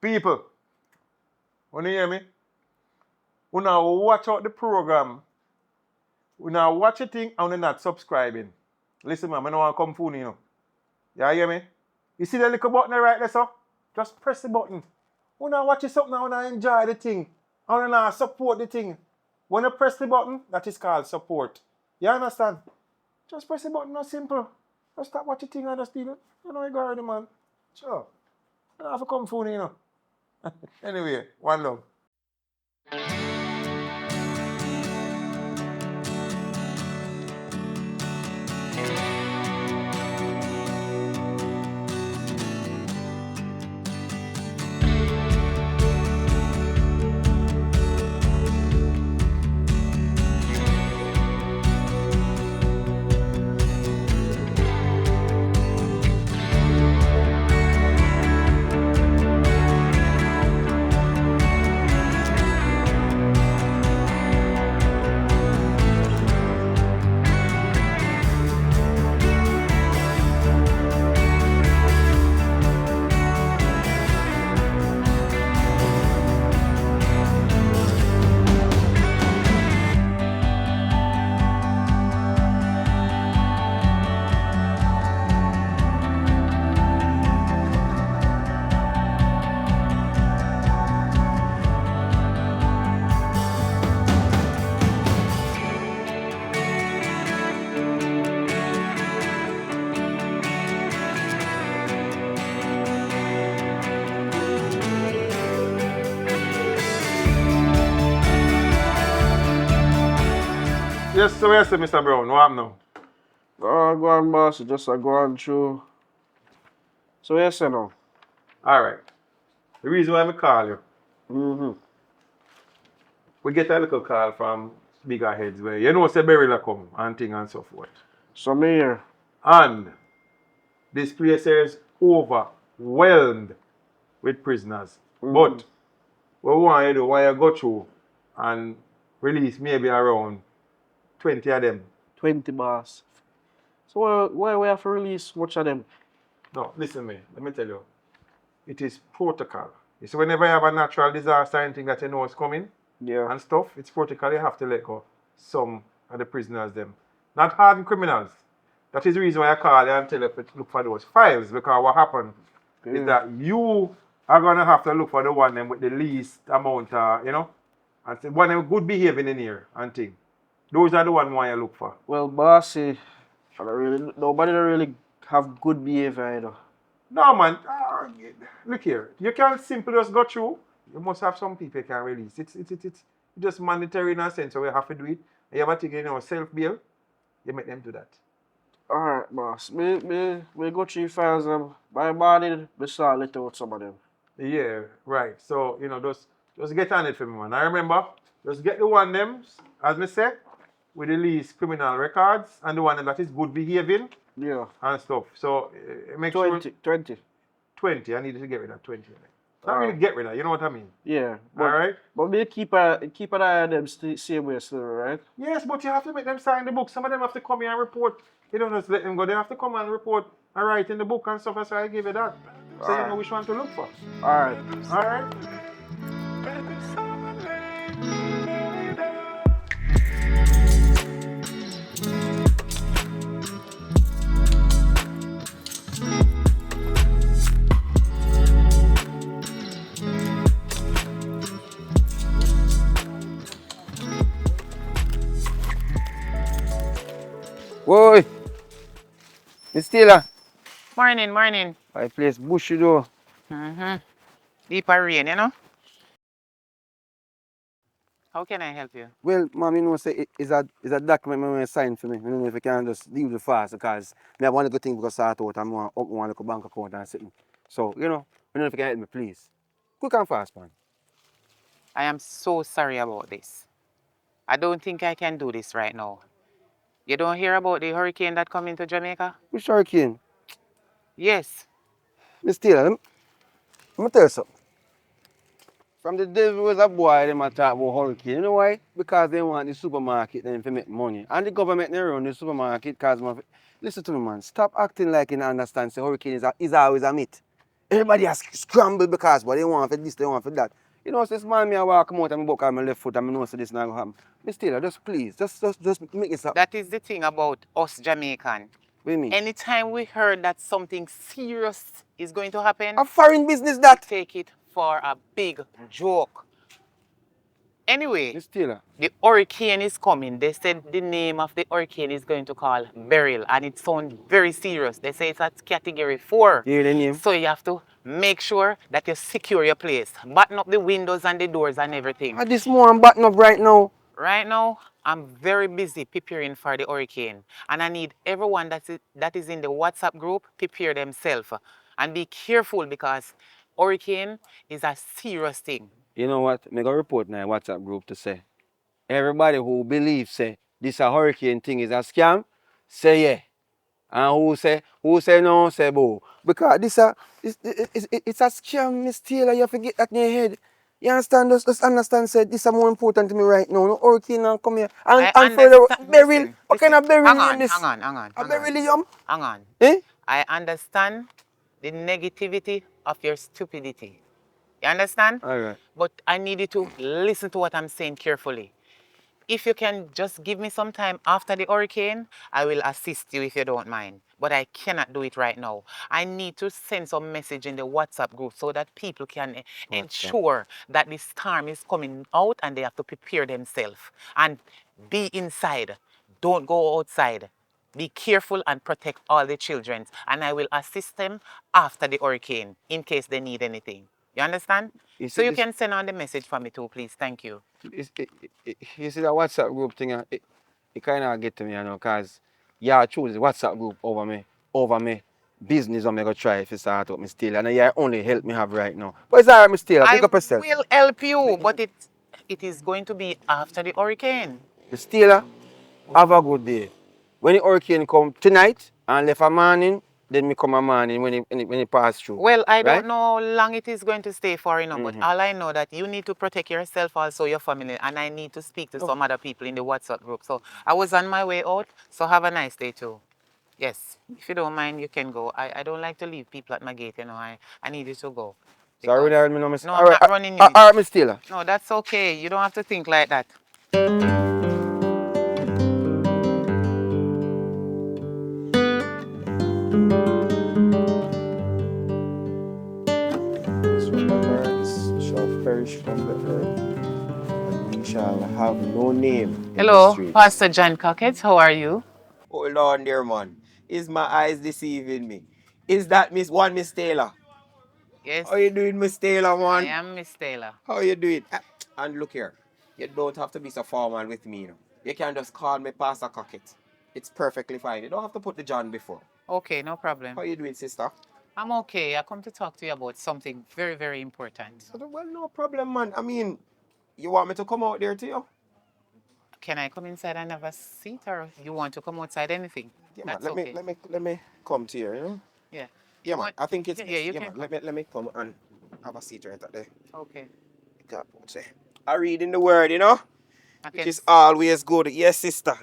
People, wanna hear me? Una watch out the program. Una watch a thing and una not subscribing. Listen, man, I don't want to come fool you. You hear me? You see the little button right there, so? Just press the button. Una watch it something and una enjoy the thing. And una support the thing. When you press the button, that is called support. You understand? Just press the button, not simple. Just stop watching thing and just do it. You know you go already, man. Sure. You don't have to come fool you. Anyway, one love. Yes, so yes, Mr. Brown. What happened now? Go on, boss. Just go on through. So yes, you know. All right. The reason why I call you, Mm-hmm. we get a little call from bigger heads where you know say burial come and thing and so forth. So me here. And this place here is overwhelmed with prisoners. But what we want you to do, why you go through and release maybe around 20 of them. 20 boss. So why we have to release much of them? No, listen me, let me tell you. It is protocol. You see, whenever you have a natural disaster and thing that you know is coming Yeah. and stuff, it's protocol you have to let go some of the prisoners them. Not hardened criminals. That is the reason why I call you and tell you to look for those files, because what happened is that you are gonna have to look for the one them with the least amount of, and say one them good behaving in here and thing. Those are the one why you look for. Well, boss, nobody don't really have good behavior either. No man, look here. You can't simply just go through. You must have some people you can release. It's just mandatory in a sense, so we have to do it. And you have to take self-bail, you make them do that. Alright, boss. Me go through files by body, me start let out some of them. Yeah, right. So, just get on it for me, man. I remember, just get the one them, as me say, with the least criminal records and the one that is good behaving. Yeah. And stuff. So, make 20, sure... 20. 20. I need to get rid of 20. Not really get rid of, you know what I mean? Yeah. All right? But me keep an eye on them same way still, right? Yes, but you have to make them sign the book. Some of them have to come here and report. You don't just let them go. They have to come and report and write in the book and stuff. That's why I give you that. So you know which one to look for. Alright. All right? Whoa, Miss Taylor. Morning, morning. I place bushy though. Deep rain, you know? How can I help you? Well, mom, you know, say it's a document I want to sign for me. I don't know if you can just leave it fast because I have one little thing to sort out and I want to open one little bank account and something. So, I don't know if you can help me, please. Quick and fast, man. I am so sorry about this. I don't think I can do this right now. You don't hear about the hurricane that come into Jamaica? Which hurricane? Yes. Miss Taylor, let me tell you something. From the day we was a boy, them a talk about hurricane. You know why? Because they want the supermarket them to make money. And the government they run the supermarket because listen to me, man. Stop acting like you don't understand. Say hurricane is always a myth. Everybody has scrambled because what they want for this, they want for that. You know, so this man me I walk come out and I walk on my left foot and I know so this not gonna happen. Miss Taylor, just please, just make this happen. That is the thing about us Jamaican. What do you mean? Anytime we heard that something serious is going to happen, A foreign business we that. take it for a big joke. Anyway, Miss Taylor. the hurricane is coming. They said the name of the hurricane is going to call Beryl, and it sounds very serious. They say it's at category 4. You hear the name? So you have to make sure that you secure your place. Button up the windows and the doors and everything. This more I'm button up right now. Right now, I'm very busy preparing for the hurricane. And I need everyone that is in the WhatsApp group prepare themselves. And be careful because hurricane is a serious thing. You know what? I got a report in a WhatsApp group to say, everybody who believes say this a hurricane thing is a scam, say yeah. And who say no, say boo. Because it's a scam, Miss Taylor. You forget that in your head. You understand? Just understand, say this is more important to me right now. No hurricane and come here. And further, Beryl. What kind of Beryl in this? Hang on. A beryllium? Hang on. Eh? I understand the negativity of your stupidity. You understand? All right. But I need you to listen to what I'm saying carefully. If you can just give me some time after the hurricane, I will assist you if you don't mind. But I cannot do it right now. I need to send some message in the WhatsApp group so that people can ensure that the storm is coming out and they have to prepare themselves. And be inside. Don't go outside. Be careful and protect all the children. And I will assist them after the hurricane in case they need anything. You understand? So you can send on the message for me too, please. Thank you. You see that WhatsApp group thing, it kind of get to me, you know, because you choose the WhatsApp group over me business I'm going to try if it's start up, Miss Taylor. And you only help me have right now. But it's all right, Miss Taylor. Pick up yourself. I will help you, but it is going to be after the hurricane. Miss Taylor, have a good day. When the hurricane come tonight and left a morning, then me come a morning when it pass through. Well, I right? don't know how long it is going to stay for, you know, but all I know that you need to protect yourself, also your family, and I need to speak to some other people in the WhatsApp group. So I was on my way out, so have a nice day too. Yes, if you don't mind, you can go. I don't like to leave people at my gate, you know. I need you to go. Sorry, that me know, Miss. No, All I'm right, not running you. all right, Miss Taylor. No, that's okay. You don't have to think like that. From the birds shall perish from the earth, and we shall have no name in the Hello, streets. Pastor John Cockett. How are you? Hold on there, man. Is my eyes deceiving me? Is that Miss Taylor? Yes, How you doing, Miss Taylor, I man? am Miss Taylor. How you doing? And look here, you don't have to be so formal with me, you know. You can just call me Pastor Cockett. It's perfectly fine. You don't have to put the John before. Okay, no problem. How you doing, sister? I'm okay. I come to talk to you about something very, very important. Well, no problem, man. I mean, you want me to come out there to you? Can I come inside and have a seat, or you want to come outside? Anything? Yeah, man. That's okay. Let me come to you, you know? Yeah. Yeah, man. I think it's Yeah, you yeah, can. man. Let me come and have a seat right there. Okay. I read in the word, you know? I Which can, is always good. Yes, sister.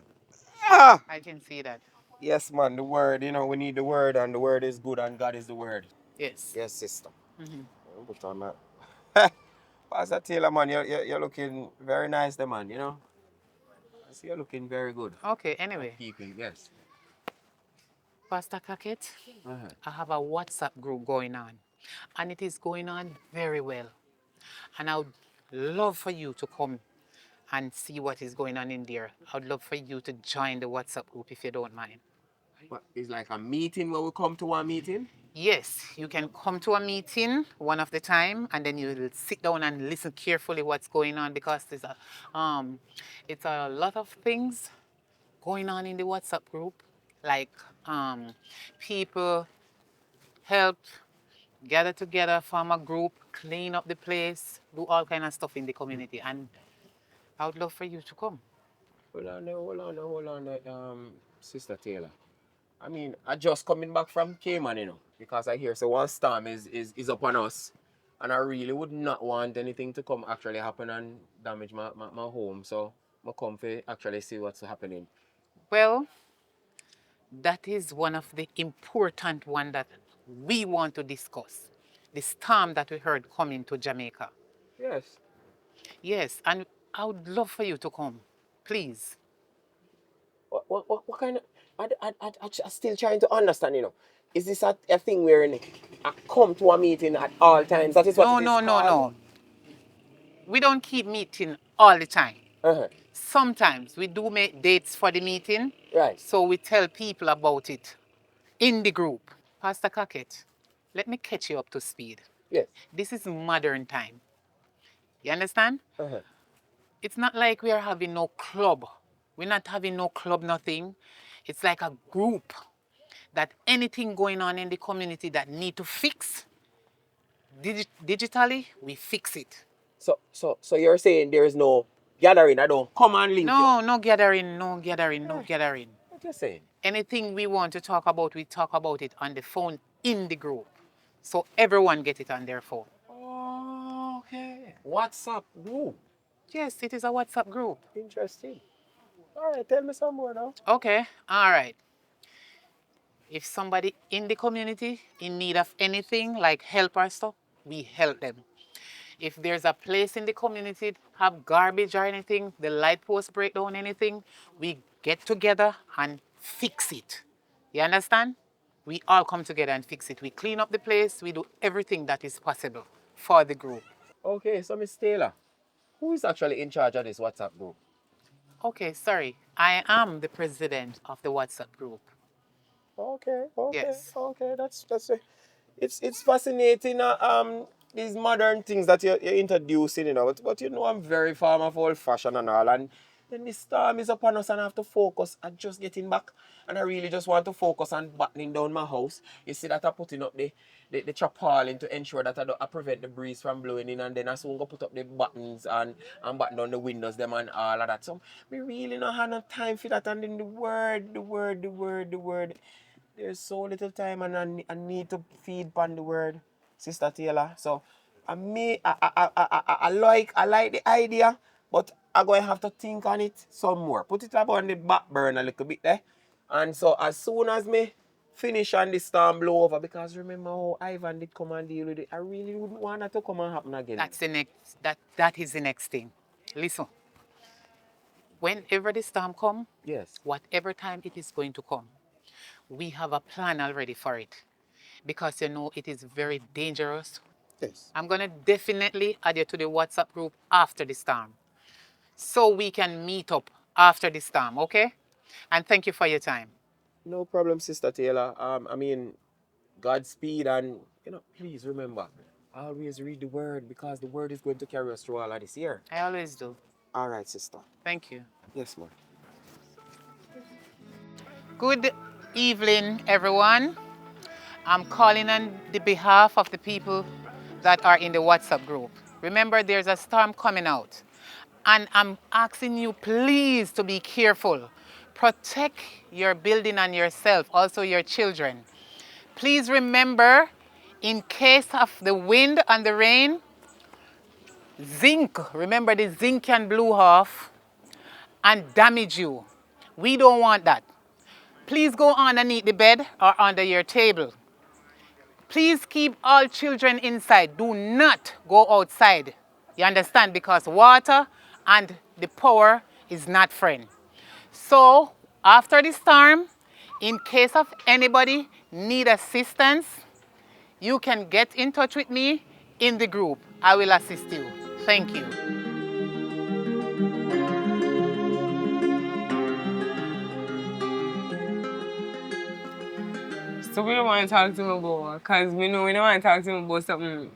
Ah! I can see that. Yes, man, the word, you know, we need the word, and the word is good, and God is the word. Yes. Yes, sister. Mhm. Put on that. Pastor Taylor, man, you're looking very nice, there, man, you know? I see you're looking very good. Okay, anyway. Keeping, yes. Pastor Cockett, I have a WhatsApp group going on, and it is going on very well. And I would love for you to come and see what is going on in there. I would love for you to join the WhatsApp group if you don't mind. What, it's like a meeting where we come to a meeting? Yes, you can come to a meeting one of the time, and then you will sit down and listen carefully what's going on, because it's a lot of things going on in the WhatsApp group, like people help gather together, form a group, clean up the place, do all kind of stuff in the community, and I would love for you to come. Hold on there, Sister Taylor. I mean, I just coming back from Cayman, you know, because I hear so one storm is upon us. And I really would not want anything to come actually happen and damage my home. So I come to actually see what's happening. Well, that is one of the important one that we want to discuss. the storm that we heard coming to Jamaica. Yes. Yes, and I would love for you to come. Please. What kind of... I still trying to understand, you know. Is this a thing where I come to a meeting at all times? That is what No, it is no, no, called? no. We don't keep meeting all the time. Uh-huh. Sometimes we do make dates for the meeting, Right. so we tell people about it in the group. Pastor Cockett, let me catch you up to speed. Yes. This is modern time. You understand? Uh-huh. It's not like we are having no club. We're not having no club, nothing. It's like a group that anything going on in the community that need to fix, digitally, we fix it. So you're saying there is no gathering? I don't come and link you? No, no gathering, no gathering, no gathering. What you saying? Anything we want to talk about, we talk about it on the phone in the group. So everyone get it on their phone. Oh, okay. WhatsApp group. Yes, it is a WhatsApp group. Interesting. All right, tell me some more now. Okay, all right. If somebody in the community in need of anything like help or stuff, we help them. If there's a place in the community have garbage or anything, the light post break down anything, we get together and fix it. You understand? We all come together and fix it. We clean up the place. We do everything that is possible for the group. Okay, so Miss Taylor, who is actually in charge of this WhatsApp group? Okay, sorry. I am the president of the WhatsApp group. Okay, Yes. okay. That's it. It's fascinating. These modern things that you're introducing, you know. But you know, I'm very fond of old fashioned and all. And then the storm is upon us, and I have to focus on just getting back. And I really just want to focus on battening down my house. You see that I'm putting up the tarpaulin to ensure that I prevent the breeze from blowing in, and then I soon go put up the buttons and batten down the windows them and all of that. So we really don't have no time for that. And then the word. There's so little time, and I need to feed upon the word, Sister Taylor. So I like the idea, but I'm going to have to think on it some more. Put it up on the back burner a little bit there. And so as soon as me finish and the storm blow over, because remember how Ivan did come and deal with it, I really wouldn't want that to come and happen again. That's the next that is the next thing. Listen. Whenever the storm come, Yes. whatever time it is going to come, we have a plan already for it. Because you know it is very dangerous. Yes. I'm gonna definitely add you to the WhatsApp group after the storm. So we can meet up after the storm, okay? And thank you for your time. No problem, Sister Taylor. I mean, Godspeed, and please remember, always read the word, because the word is going to carry us through all of this year. I always do. All right, sister. Thank you. Yes, ma'am. Good evening, everyone. I'm calling on the behalf of the people that are in the WhatsApp group. Remember, there's a storm coming out. And I'm asking you, please, to be careful. Protect your building and yourself, also your children. Please remember, in case of the wind and the rain, zinc, remember the zinc can blow off and damage you. We don't want that. Please go underneath the bed or under your table. Please keep all children inside. Do not go outside. You understand? Because water and the power is not friend. So after the storm, in case of anybody need assistance, you can get in touch with me in the group. I will assist you. Thank you. So we don't want to talk to him about, because we know we don't want to talk to him about something,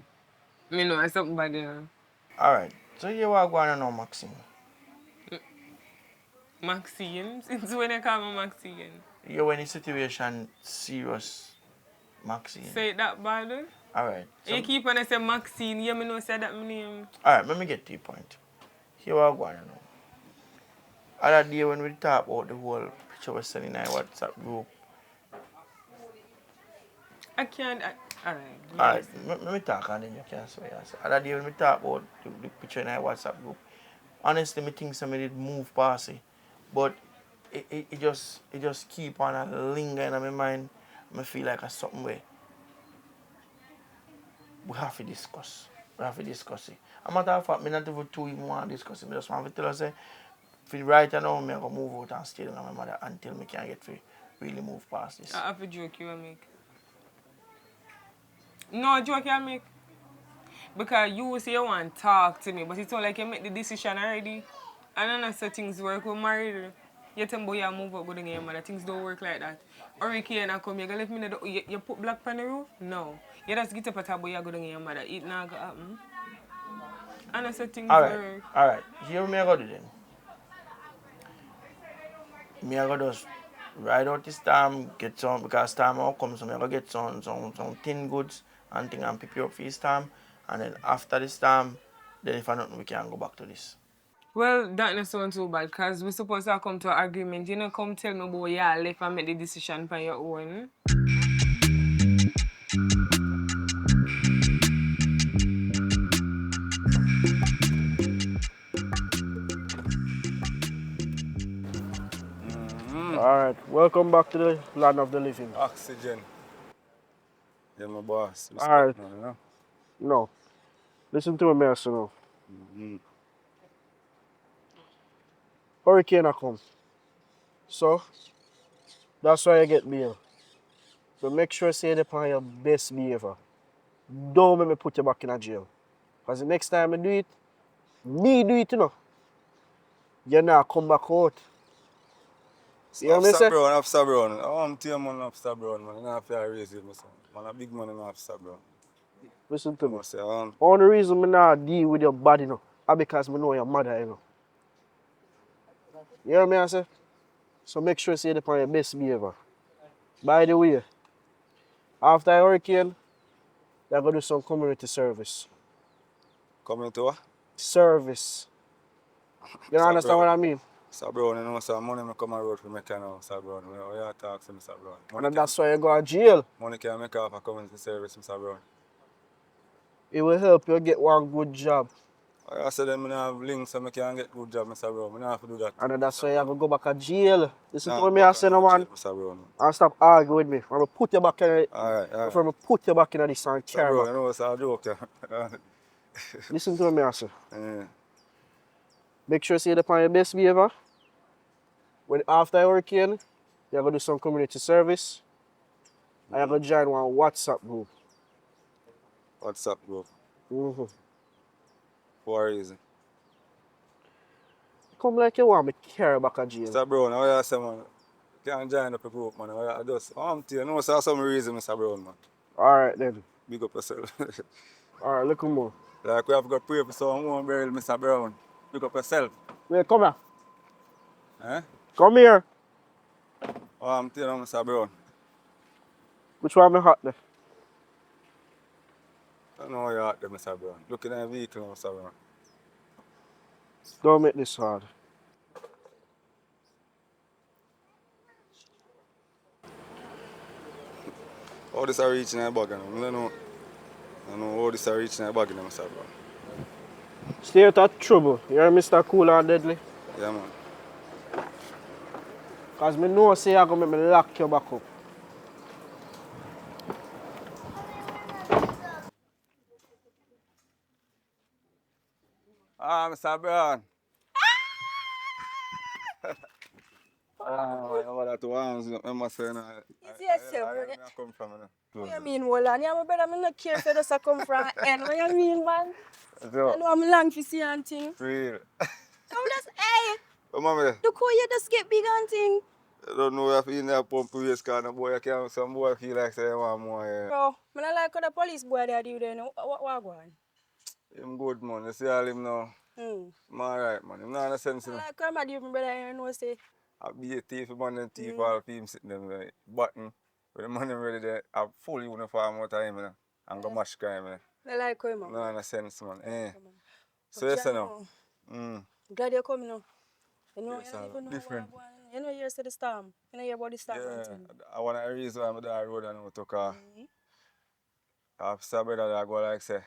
something bad, you know. Alright, so you are going to know Maxine. Maxine? Since when you call me Maxine? You're in a situation serious, Maxine. Say it that bad? Alright. You keep on saying Maxine, you know say that my name. Alright, let me get to the point. Here are going to know. Other day when we talk about the whole picture was sending in our WhatsApp group. I can't, alright. Alright, let me talk and then you can say yes. Other day when we talk about the picture in our WhatsApp group, honestly, I think somebody did move past it. But it just keep on and linger in my mind. I feel like it's something way. we have to discuss. We have to discuss it. As a matter of fact, I not even too even want to discuss it. I just want to tell us, for right now, I'm going to move out and stay with my mother until I can get to really move past this. I have a joke you make. No joke you make. Because you say you want to talk to me, but it sounds like you make the decision already. And then I say things work with married. You tell me you move out, go to your mother. Things don't work like that. Hurricane I come, you gonna let me know you put black on the roof? No. You just get up at a boy, you go to your mother. It not gonna happen. And I say things work. Alright. Here me I go do then. Me I go just ride out this time, get some, because time will come, so me I go get some thin goods and thing and pick you up for this time. And then after this time, then if I nothing, we can go back to this. Well, that not sound too bad, because we're supposed to come to an agreement. You know, come tell me about you left and make the decision by your own. Alright, welcome back to the land of the living. Oxygen. Yeah, my boss. Alright. Respect now, you know? No. Listen to me, Master now. Hurricane a come. So, that's why you get bail. So make sure say you're on your best behavior. Don't make me put you back in a jail. Because the next time I do it, me do it, you know. You not come back out. You know what I say? Officer Brown. I want to tell you, man, Officer Brown, man. You don't have to raise it, man. Man, a big man, Officer Brown. Listen to me. Say, Only reason I not deal with your body, you know, is because I know your mother, you know. You hear me, I say? So make sure say you're on your best behavior. By the way, after a hurricane, you're going to do some community service. coming to what? Service. You Sir understand Brown. what I mean? Sir Brown, you know, sir, money may come on road for me, you know, Sir Brown. You have to talk to me, Sir Brown. And that's why you go to jail. Money can make off a community service, Mr. Brown. It will help you get one good job. I said them I have links so I can get good job, Mr. Brown. I don't have to do that. And that's why you have to go back to jail. Listen Nah, to me, I say no man. Mr. Brown. And stop arguing with me. I'm going to put you back in it. Alright. I'm going to put you back in this and Sir carry Brown, back. you know it's a joke, yeah. Listen to me, I say. Yeah. Make sure you're on your best behavior. When after a hurricane, you're going to do some community service. And you're going to join one WhatsApp group. WhatsApp group. Mm-hmm. For a reason. Come like you want me to carry back a jail. Mr. Brown, I say, man, you can't join up a group, man. I just, you know, so some reason, Mr. Brown, man. Alright then. Big up yourself. Alright, look more. Like we have got pray for someone burial, Mr. Brown. Big up yourself. Wait, come here. Eh? Come here. Oh, I'm telling you, Mr. Brown. Which one me hot there? I don't know why you're out there, Mr. Brown. Looking at a vehicle, Mr. Brown. Don't make this hard. How this are reaching a bag, I don't know how this are reaching a bag, Mr. Brown. Stay out of trouble. You hear Mr. Cool and Deadly? Yeah, man. Because I know say you're going to make me lock you back up. Ah, Mr. Brown. Ah, that ones, remember saying, Yes, sir. I come from, What you mean, hold on? Yeah, my brother, I not care if you just come from end. What you mean, man? So, I know I'm long for see and thing. real. I'm just, hey, Oh, mommy, look how you just get big and thing. I don't know if you in there pump waste car, no boy, some boy feel like say they want more, yeah. Bro, I don't like how the police boy they do there. What going? Him good, man. You see all him now. Hmm. I'm alright, man. Him not in a sense, I you know. like how my dear brother, you know, say, I be a thief, man, and thief all of him sitting them like, button. With the man ready there, a full uniform out of him, you know, and go mash crime, you know. I like how man. Not in a sense, man. Eh. So, But yes, you you know. glad you come now. You know, Yes, you don't even know different. what going on. You know, you hear say the storm. You know, hear about the storm and Yeah, thing. I want to reason why I'm there road and I took a officer brother that go like say,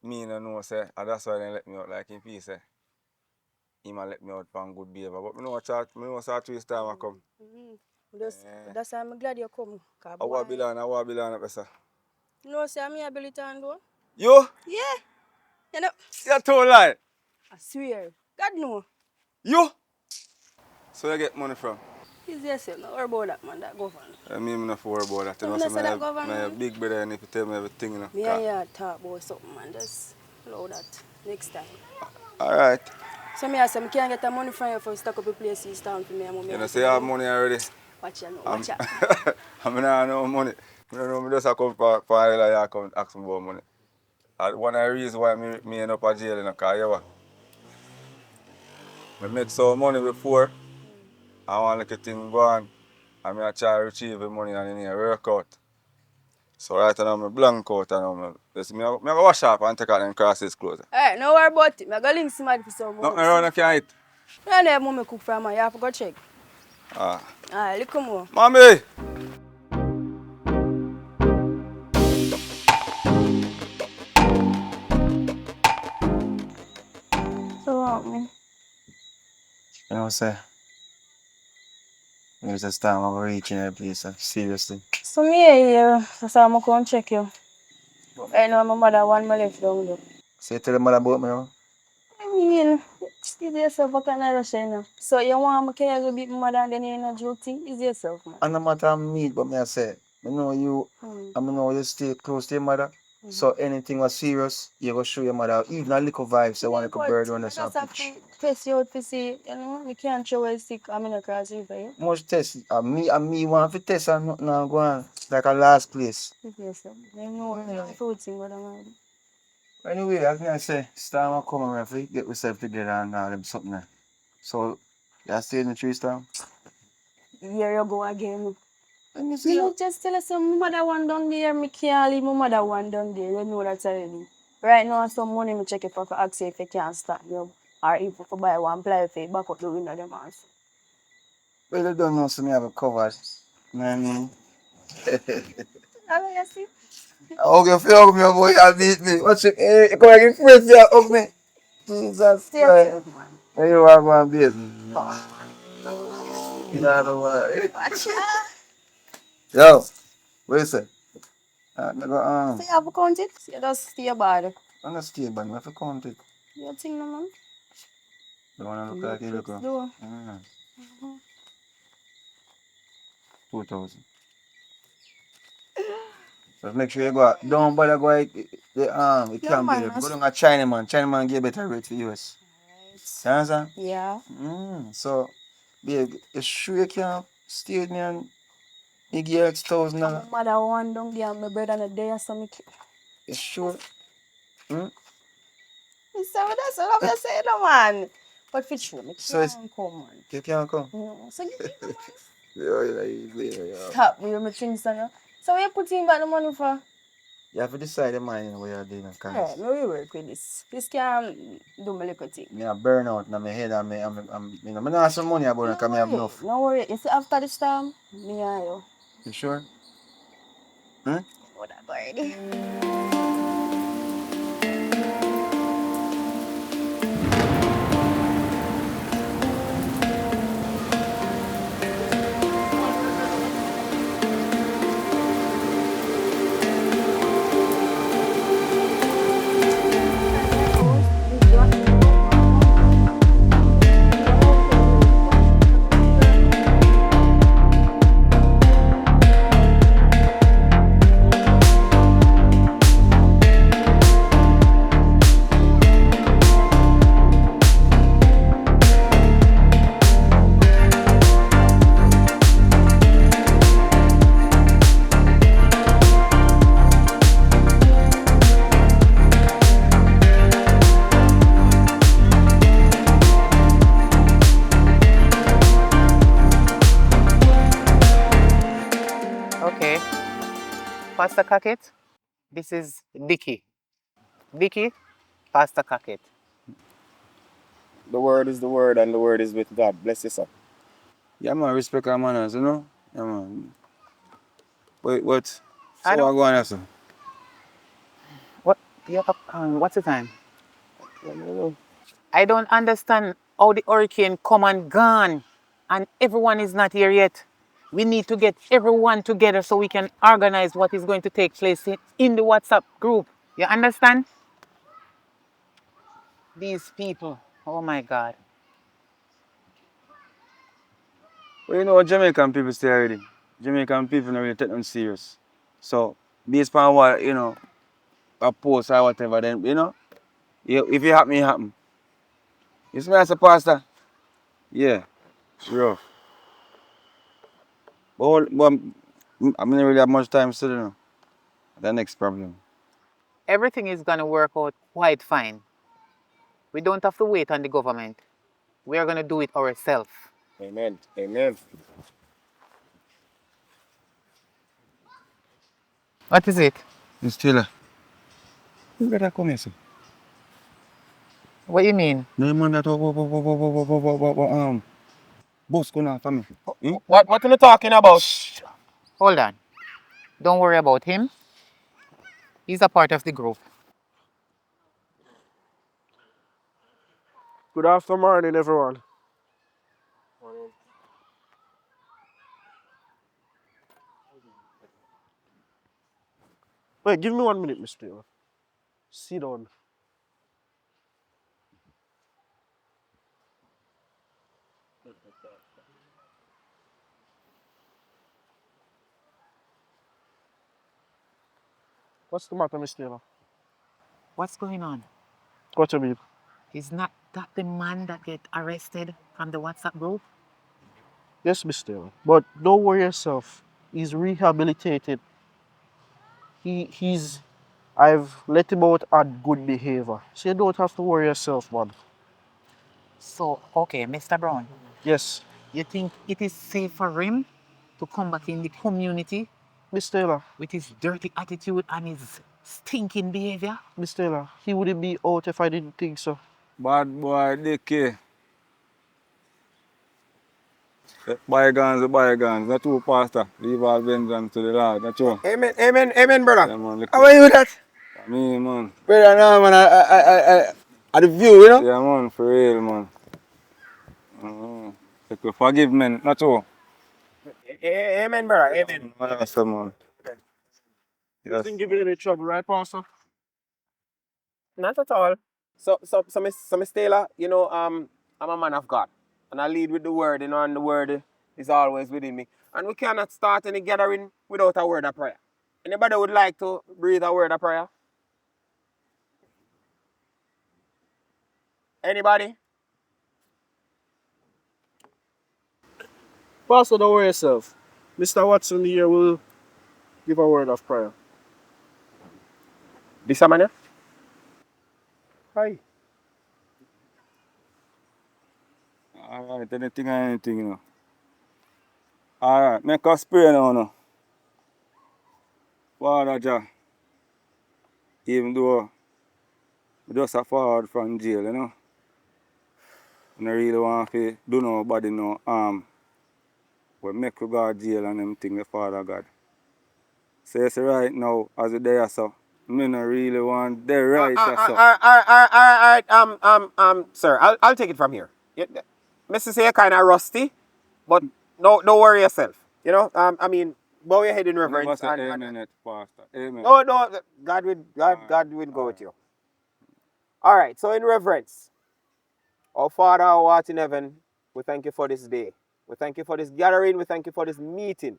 me no know say, and that's why they let me out. Like if he say, he might let me out for good behavior. But me know start twist time I come. That's why I'm glad you come. I want to be on up, sir. No, say I'm here ability and do. You? Yeah. You know, You told lie. I swear. God no. You? So you get money from? Easy yourself. No worry about that, man. That government. I mean, I'm not worry about that. You So know, me so not say that my government. big brother and if you tell me everything, you know. Me and you talk about something, man. Just allow that next time. Alright. So me I say, I can't get the money from you for stock up a place in town for me and mommy. You know, say you have money already. Watch you now, I'm, watch out. I mean, I know money. I don't know, I just come for I come ask me about money. One of the reasons why me end up in jail, you know, because you know, I make some money before, I want to let the thing go on, and I try to retrieve the money and it work out. So right now, I'm blank out and I go wash up and take out them crosses clothes. Alright, no worry about it. I go link somebody for some Nothing work. around I can eat. I know mommy cook for me. You have to go check. Ah. Alright, look more. Mommy! So what me? You know, say, there's this time I'm reaching that place, seriously. So me here, so I'm going to check you. I know my mother want me left down there. So you tell the mother about me, huh? I mean, it's yourself, what can I just say now? So you want me to carry a bit more than then you know joke thing? It's yourself, man. And no matter me, but me I say, I know you, I know you stay close to your mother. So anything was serious, you go show your mother. Even a little vibe, say one little bird on the I just have pitch. to test you out to see, you know, you can't show a stick, I'm in a cross river, yeah? Much test. Me want to test and nothing now go on. Like a last place. It's yourself. I know what food thing, but I'm Anyway, as I say, Star come around for get yourself together and them something there. So, you stay in the tree, Star? here you go again. Let me You see. know, just tell us some mother one down there, me can't leave my mother one down there, you know that already. Right now, some money me check if I can ask you if you can start you, or if you buy one ply for you, back up the window them also. Well, you don't know, so me have a covered. You know what I mean? Hello, you see? Hug you feel hug me, boy, you beat me. Watch it, you come and get friends, you hug me. Jesus Stay Christ. safe, man. Where you are going, babe? You know what? Watch out. Yo, what you say? I go, So you have to count it? You just stay bad. I'm not stay, but I have to count it. You think no, man? The one I look You like you look. fix do. 2,000. So make sure you go out. Don't bother go out. It No, can't be man. there. Go down a China man. China man give better rate for US. You understand? Yeah. So, babe, you sure you can stay with me and you give X $1,000? My mother one down there, my brother not there, so me. You sure? Hmm? So that's what I'm saying, no, man. But for sure, me So it's, can't come, man. you can't come? No. So you think, man? Yeah. Stop with my things, son. So where you putting back the money for? You have to decide the mind what you're doing. Alright, me will work with this. This can do my little thing. Me a burn out in my head and you know, I don't have some money about it because I have enough. No worry. You see, after this time, me and you. You sure? Hmm? Oh, that already. Okay. Pastor Cockett, this is Dicky. Dicky, Pastor Cockett. The word is the word, and the word is with God. Bless you, sir. Yeah, man, respect our manners, you know? Yeah, man. Wait, what? I So don't. I go on here, sir? What? Yeah, what's the time? I don't understand how the hurricane come and gone, and everyone is not here yet. We need to get everyone together so we can organize what is going to take place in the WhatsApp group. You understand? These people, oh my God. Well, you know what Jamaican people say already? Jamaican people don't really take them serious. So, based on what, a post or whatever, then, if it happen, it happen. You see me as a pastor? Yeah, rough. But I mean, really have much time still, The next problem. Everything is going to work out quite fine. We don't have to wait on the government. We are going to do it ourselves. Amen. Amen. What is it? Miss Taylor, who better come here, sir? What you mean? No man that boss going on for me. Hmm? What are you talking about? Hold on. Don't worry about him. He's a part of the group. Good afternoon, everyone. Wait, give me 1 minute, Mr. Taylor. Sit down. What's the matter, Mr. Taylor? What's going on? What you mean? Is not that the man that get arrested from the WhatsApp group? Yes, Mr. Taylor. But don't worry yourself. He's rehabilitated. He's I've let him out at good behavior. So you don't have to worry yourself, man. So, okay, Mr. Brown, Yes, you think it is safe for him to come back in the community Miss Taylor. with his dirty attitude and his stinking behavior? Miss Taylor, he wouldn't be out if I didn't think so. Bad boy, Dickie. Bygones are bygones. Not true, Pastor. Leave all vengeance to the Lord. Not true. Amen. Amen. Amen, brother. Yeah, man. How are you with that? Me, man. Brother, no, man. I the view, you know? Yeah, man. For real, man. Like, forgive men. Not true. Amen, brother. Amen. Yes, man. You Yes. didn't give you any trouble, right, Pastor? Not at all. So Miss Taylor, I'm a man of God. And I lead with the word, and the word is always within me. And we cannot start any gathering without a word of prayer. Anybody would like to breathe a word of prayer? Anybody? Pastor, don't worry yourself. Mr. Watson here will give a word of prayer. This man? Hi. Alright, anything. Alright, make us pray now. Father Jah, even though we just a forward from jail, I don't really want to do nobody no harm. But make we go to jail and them thing, the Father God. So it's right now, as we there, so, I don't really want there right, so. All right, sir, I'll take it from here. Mr. Say you're kind of rusty, but no, don't worry yourself. I mean, bow your head in Never reverence. say amen yet, Pastor. Amen. No, God will go with you. All right, so in reverence, our Father who art in heaven, we thank you for this day. We thank you for this gathering. We thank you for this meeting.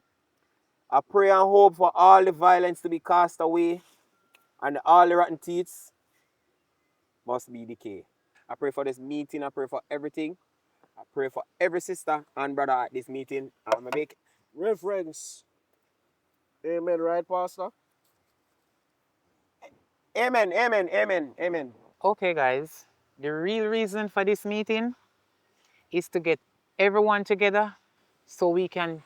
I pray and hope for all the violence to be cast away and all the rotten teeth must be decayed. I pray for this meeting. I pray for everything. I pray for every sister and brother at this meeting. I'm going to make Reverence. Amen, right, Pastor? amen, amen, amen, amen. Okay, guys, the real reason for this meeting is to get everyone together so we can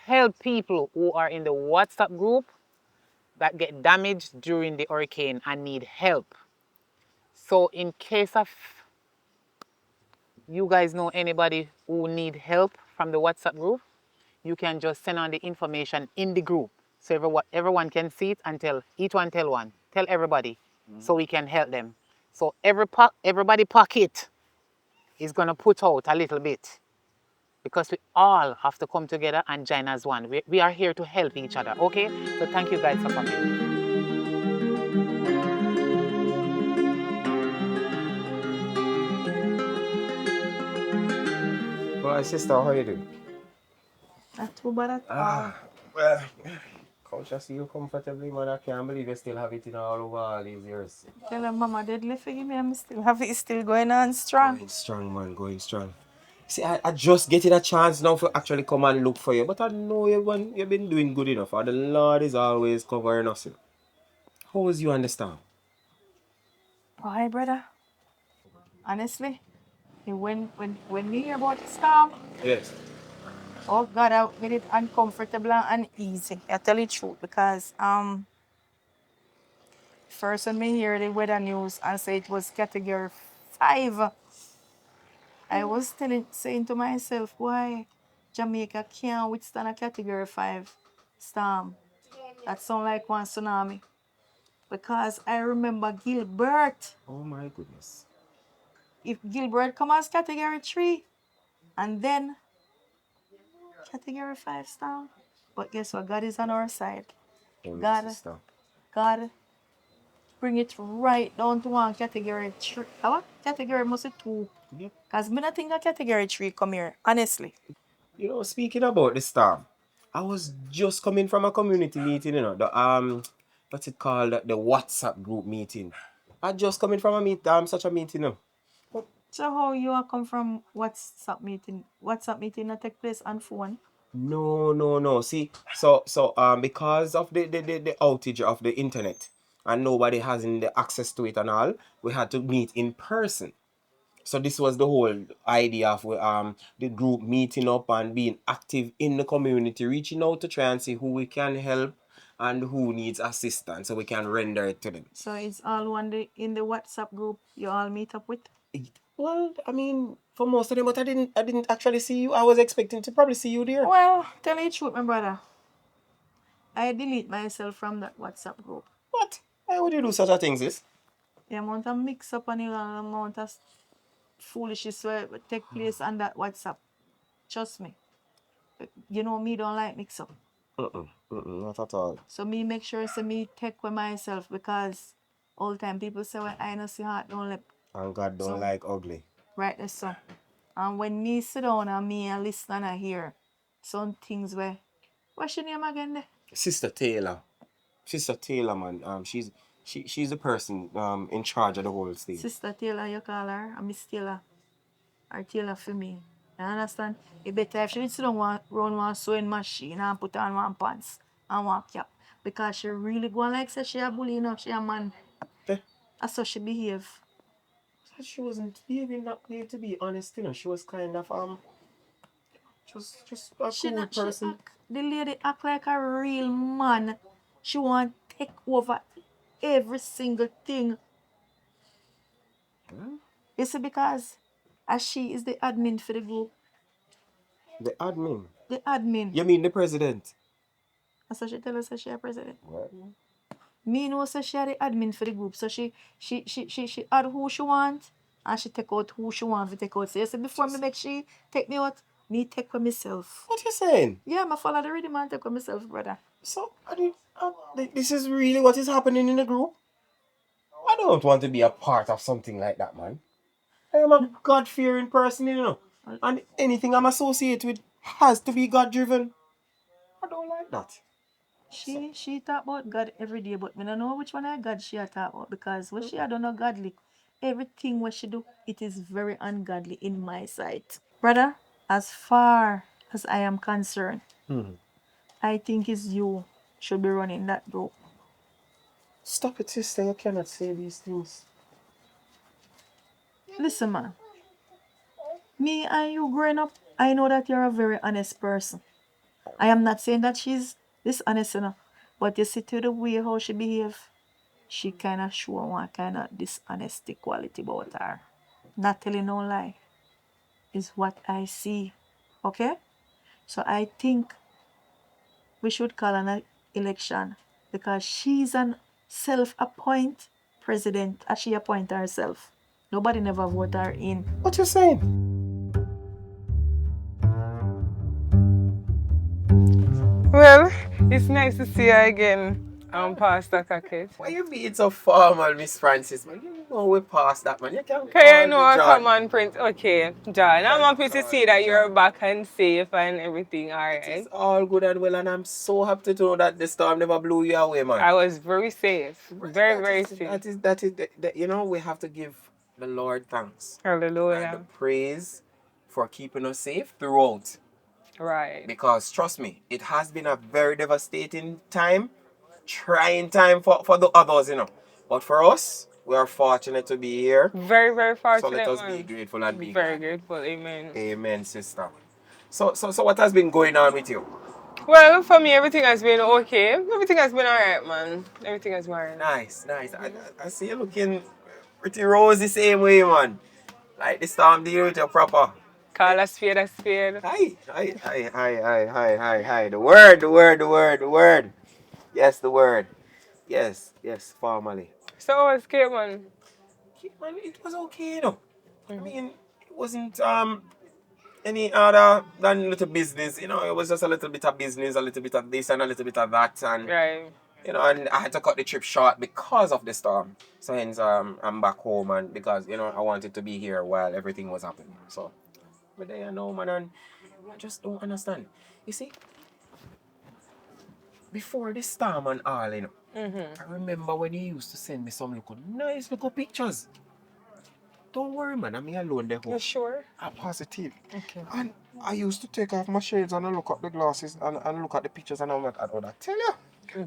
help people who are in the WhatsApp group that get damaged during the hurricane and need help. So in case of you guys know anybody who need help from the WhatsApp group, you can just send on the information in the group so everyone can see it and tell one, tell everybody, so we can help them. So everybody pocket is gonna put out a little bit because we all have to come together and join as one. We are here to help each other, okay? So thank you guys for coming. sister, how you doing? Not too bad at all. Well, coach, I see you comfortably, man. I can't believe you still have it in all over all these years. Tell her mama deadly forgive me, I'm still have it still going on strong. Going strong, man, going strong. See, I just getting a chance now for actually come and look for you, but I know you, man, you've been doing good enough. And the Lord is always covering us. How is you understand? Why, brother? Honestly, when me hear about the storm, Yes. oh God, I made it uncomfortable and uneasy. I tell you the truth because first when me hear the weather news and say it was category 5, I was saying to myself, why Jamaica can't withstand a category 5 storm? That sound like one tsunami. Because I remember Gilbert. Oh my goodness. If Gilbert come as category 3 and then category 5 storm. But guess what? God is on our side. God, Sister. God bring it right down to one category 3. What? Category must be 2. Yep. Because me not think a category 3 come here, honestly. You know, speaking about the storm, I was just coming from a community meeting, you know, the what's it called? The WhatsApp group meeting. I just coming from such a meeting, you know. So how you are come from WhatsApp meeting? WhatsApp meeting that take place on phone? No. See, because of the outage of the internet and nobody has the access to it and all, we had to meet in person. So this was the whole idea of the group meeting up and being active in the community, reaching out to try and see who we can help and who needs assistance so we can render it to them. So it's all one day in the WhatsApp group you all meet up with? Well, I mean, for most of them, but I didn't actually see you. I was expecting to probably see you there. Well, tell you the truth, my brother. I delete myself from that WhatsApp group. What? Why would you do such a thing, sis? The amount of mix up and the amount of foolishness will take place on that WhatsApp. Trust me. You know me don't like mix up. Not at all. So me make sure say me take with myself because all the time people say well I know see heart don't let. And God don't like ugly. Right there so. And when me sit down and me and listen and I hear some things where what's your name again there? Sister Taylor. Sister Taylor, man. She's the person in charge of the whole thing. Sister Taylor, you call her, and Miss Taylor. Or Taylor for me. You understand? It better if she did sit down run one sewing machine and put on one pants and one cap. Because she really go like say she a bully enough, she a man. Eh? That's how she behave. She wasn't behaving that way, to be honest, you know. She was kind of just a cool person. The lady act like a real man. She want to take over every single thing. Huh? You see, because as she is the admin for the group. The admin? The admin. You mean the president? That's what she tell us that she a president. What? Me know say she are the admin for the group. So she add who she want and she take out who she want to take out. So you see, before me make she take me out, me take for myself. What you saying? Yeah, I follow the rhythm and take for myself, brother. So, this is really what is happening in the group? I don't want to be a part of something like that, man. I am a God-fearing person, you know. And anything I'm associated with has to be God-driven. I don't like that. She talk about God every day, but me don't know which one of God she a talk about because when she a don't know godly, everything what she do, it is very ungodly in my sight. Brother, as far as I am concerned, I think it's you should be running that group. Stop it, sister. You cannot say these things. Listen, man. Me and you growing up, I know that you're a very honest person. I am not saying that she's dishonest enough, but you see to the way how she behave, she kind of show one kind of dishonesty quality about her. Not telling no lie is what I see. Okay? So I think we should call an election because she's an self-appointed president as she appoint herself. Nobody never vote her in. What you saying? Well, it's nice to see her again. Pastor Cocket. Why you being so formal, Miss Francis, man? You know we past that, man. You can't Okay, call you know, me I John. come on, Prince. Okay, John. I'm happy to see that you're back and safe and everything, alright? It's all good and well, and I'm so happy to know that the storm never blew you away, man. I was very safe. Very, very safe. You know, we have to give the Lord thanks and Hallelujah. praise for keeping us safe throughout. Right. Because trust me, it has been a very devastating time, trying time for the others, you know. But for us, we are fortunate to be here. Very, very So fortunate, let us man. be grateful and be Very glad. grateful. Amen. Amen, sister. So what has been going on with you? Well, for me, everything has been okay. Everything has been alright, man. Everything has been alright. Nice. I see you looking pretty rosy same way, man. Like this time deal with you proper. Call a spade a spade. Hi. The word. Yes, the word. Yes, formally. So how was Cape, man? Man, it was okay, you know. I mean, it wasn't any other than little business, you know. It was just a little bit of business, a little bit of this and a little bit of that, and Right. you know, and I had to cut the trip short because of the storm. So hence I'm back home, and because you know I wanted to be here while everything was happening. So, but there you know, man, and I just don't understand. You see, before the storm and all, you know, I remember when you used to send me some nice little pictures. Don't worry, man. I'm here alone there. You sure? I'm positive. Okay. And I used to take off my shades and I look at the glasses and look at the pictures and I'm like, I don't tell you.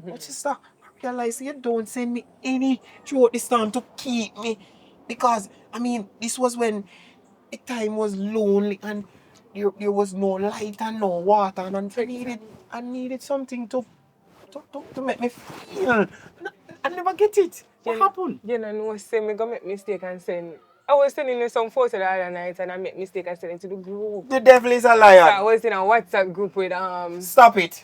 But sister, I realize you don't send me any throughout this time to keep me. Because, I mean, this was when the time was lonely and there was no light and no water and I needed something to make me feel. I never get it. What happened? You know, say me go make mistake and send. I was sending you some photo the other night and I made mistake and send it to the group. The devil is a So liar. I was in a WhatsApp group with Stop it.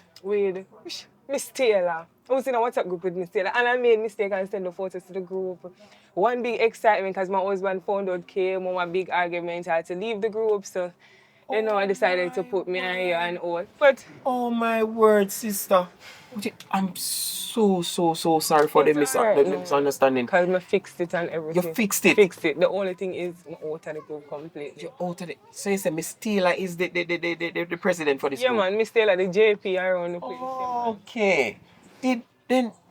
Miss Taylor. I was in a WhatsApp group with Miss Taylor and I made mistake and send the photos to the group. One big excitement because my husband found out came on a big argument. I had to leave the group, so you know I decided to put me on here and all. But oh my word, sister. I'm so sorry for the misunderstanding. Because I fixed it and everything. You fixed it? Fixed it. The only thing is I'm out of the group completely. You're out of it. So you say Miss Taylor is the president for this Yeah, group? man. Miss Taylor, the JP around the place. Okay.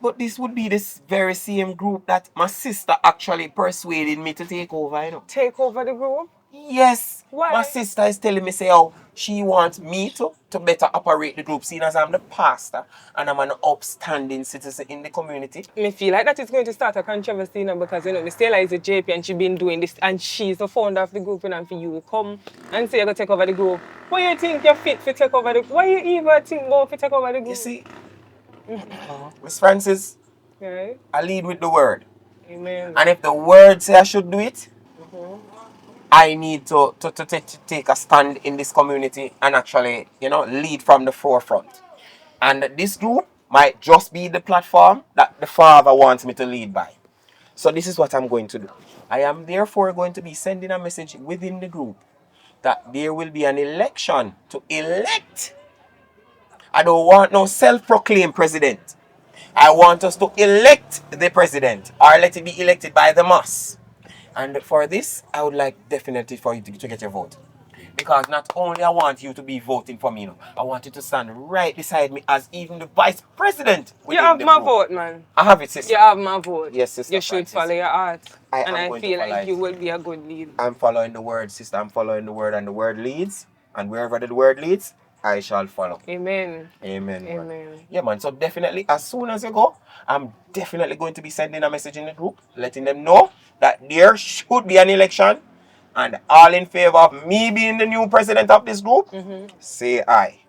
But this would be this very same group that my sister actually persuaded me to take over, you know. Take over the group? Yes. Why? My sister is telling me say how she wants me to better operate the group, seeing as I'm the pastor and I'm an upstanding citizen in the community. I feel like that is going to start a controversy, you know, because you know Miss Taylor is a JP and she's been doing this and she's the founder of the group, and for you to come and say you're gonna take over the group. Why you think you're fit to take over the group? Why you even think about to take over the group? You see, Miss Francis, Right? I lead with the word. Amen. And if the word say I should do it, I need to take a stand in this community and actually, you know, lead from the forefront. And this group might just be the platform that the Father wants me to lead by. So this is what I'm going to do. I am therefore going to be sending a message within the group that there will be an election to elect. I don't want no self-proclaimed president. I want us to elect the president or let it be elected by the mass. And for this, I would like definitely for you to get your vote. Because not only I want you to be voting for me, you know, I want you to stand right beside me as even the vice president. You have my vote, man. I have it, sister. You have my vote. Yes, sister. You should follow your heart. And I feel like it. you will be a good leader. I'm following the word, sister. I'm following the word, and the word leads. And wherever the word leads, I shall follow. Amen. Amen. Man. Amen. Yeah, man. So definitely, as soon as you go, I'm definitely going to be sending a message in the group, letting them know that there should be an election, and all in favor of me being the new president of this group, say aye.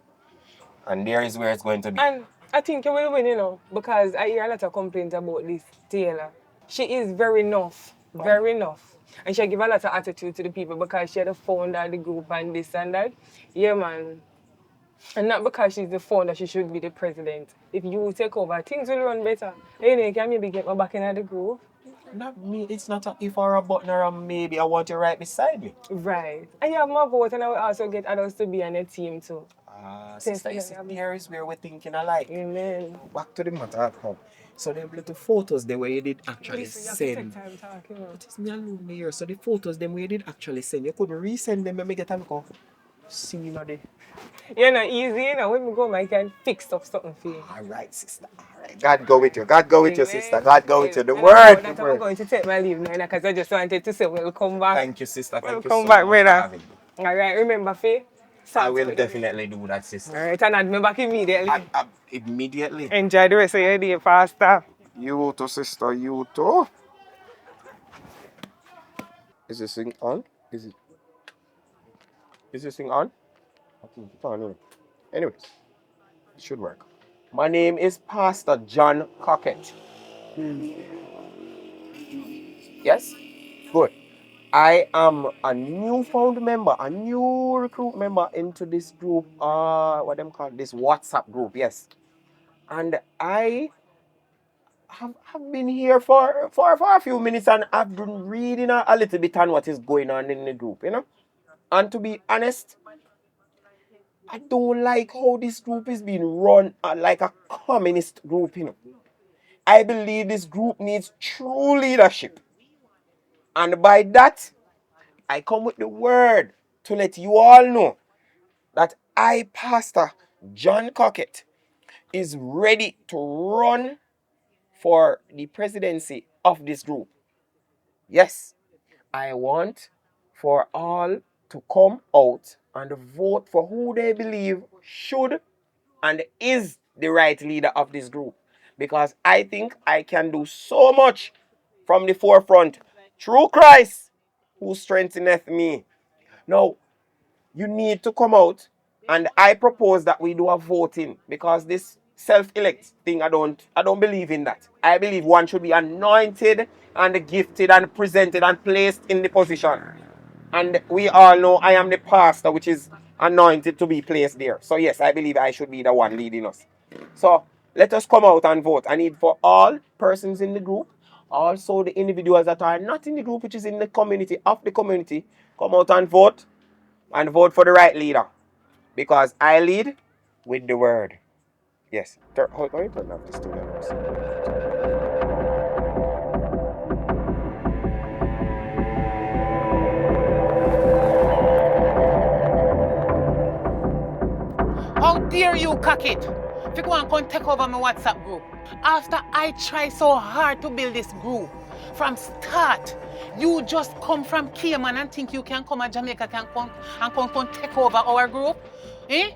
And there is where it's going to be. And I think you will win, you know, because I hear a lot of complaints about this Taylor. She is very enough. Very enough. And she give a lot of attitude to the people because she the founder of the group and this and that. Yeah, man. And not because she's the founder, she should be the president. If you take over, things will run better. You know, you can maybe get me back in the group. Not me. It's not a if or a button or a maybe. I want you right beside me. Right. And you have my vote, and I will also get others to be on your team too. Sister, you see, here is where we're thinking alike. Amen. Back to the matter at home. So them little photos the way you did actually Listen, you have to take send. time talking. But it's me alone here. So the photos them way you did actually send. You could resend them and me get a look of. See you know the. You're not easy, you know. When we go, I can fix up something for you. Alright, sister. Alright. God go with you. God go with you, Amen. sister. God go with you. The And word. I know The that I'm word. going to take my leave now because I just wanted to say welcome back. Thank you, sister. Thank you Welcome so back, much for brother. having me. All right, remember, Faye? I will definitely do that, sister. All right, and add me back immediately. Immediately. Enjoy the rest of your day, Pastor. You too, sister. You too. Is this thing on? Is this thing on? I think it's on. No. Anyways, it should work. My name is Pastor John Cockett. Yes? Good. I am a newfound member, a new recruit member into this group, what them call this WhatsApp group, yes. And I have been here for a few minutes and I've been reading a little bit on what is going on in the group, you know. And to be honest, I don't like how this group is being run like a communist group, you know. I believe this group needs true leadership. And by that, I come with the word to let you all know that I, Pastor John Cockett, is ready to run for the presidency of this group. Yes, I want for all to come out and vote for who they believe should and is the right leader of this group. Because I think I can do so much from the forefront through Christ who strengtheneth me. Now, you need to come out and I propose that we do a voting because this self-elect thing, I don't believe in that. I believe one should be anointed and gifted and presented and placed in the position. And we all know I am the pastor which is anointed to be placed there. So yes, I believe I should be the one leading us. So let us come out and vote. I need for all persons in the group, also the individuals that are not in the group, which is in the community, of the community, come out and vote for the right leader. Because I lead with the word. Yes. How you turn off the studio notes? How dare you, Cockett? If you go and come take over my WhatsApp group. After I try so hard to build this group, from start, you just come from Cayman and think you can come to Jamaica and come take over our group? Eh?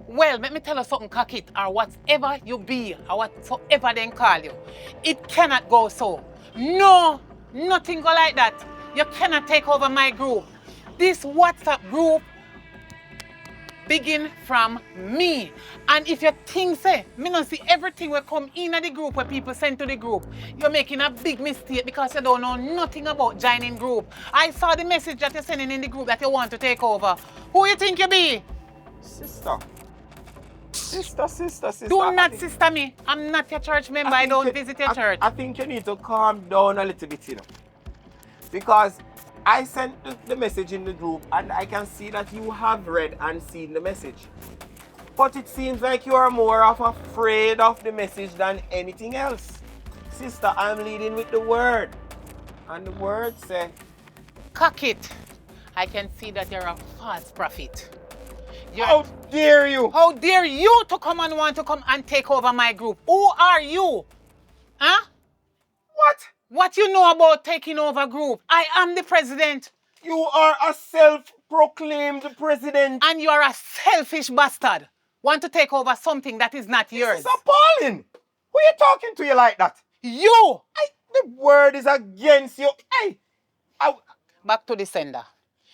Well, let me tell you something, Cockett, or whatever you be, or whatsoever they call you. It cannot go so. No, nothing go like that. You cannot take over my group. This WhatsApp group begin from me. And if you think, say, me not see everything will come in at the group where people send to the group, you're making a big mistake because you don't know nothing about joining group. I saw the message that you're sending in the group that you want to take over. Who you think you be? Sister. Do not sister me. I'm not your church member. I don't visit your church. I think you need to calm down a little bit, you know. Because I sent the message in the group and I can see that you have read and seen the message. But it seems like you are more of afraid of the message than anything else. Sister, I'm leading with the word. And the word said, Cockett, I can see that you're a false prophet. how dare you? How dare you to come and want to come and take over my group? Who are you? Huh? What? What you know about taking over group? I am the president. You are a self-proclaimed president. And you are a selfish bastard. Want to take over something that is not yours. This is appalling. Who are you talking to you like that? You! The word is against you. Hey! Back to the sender.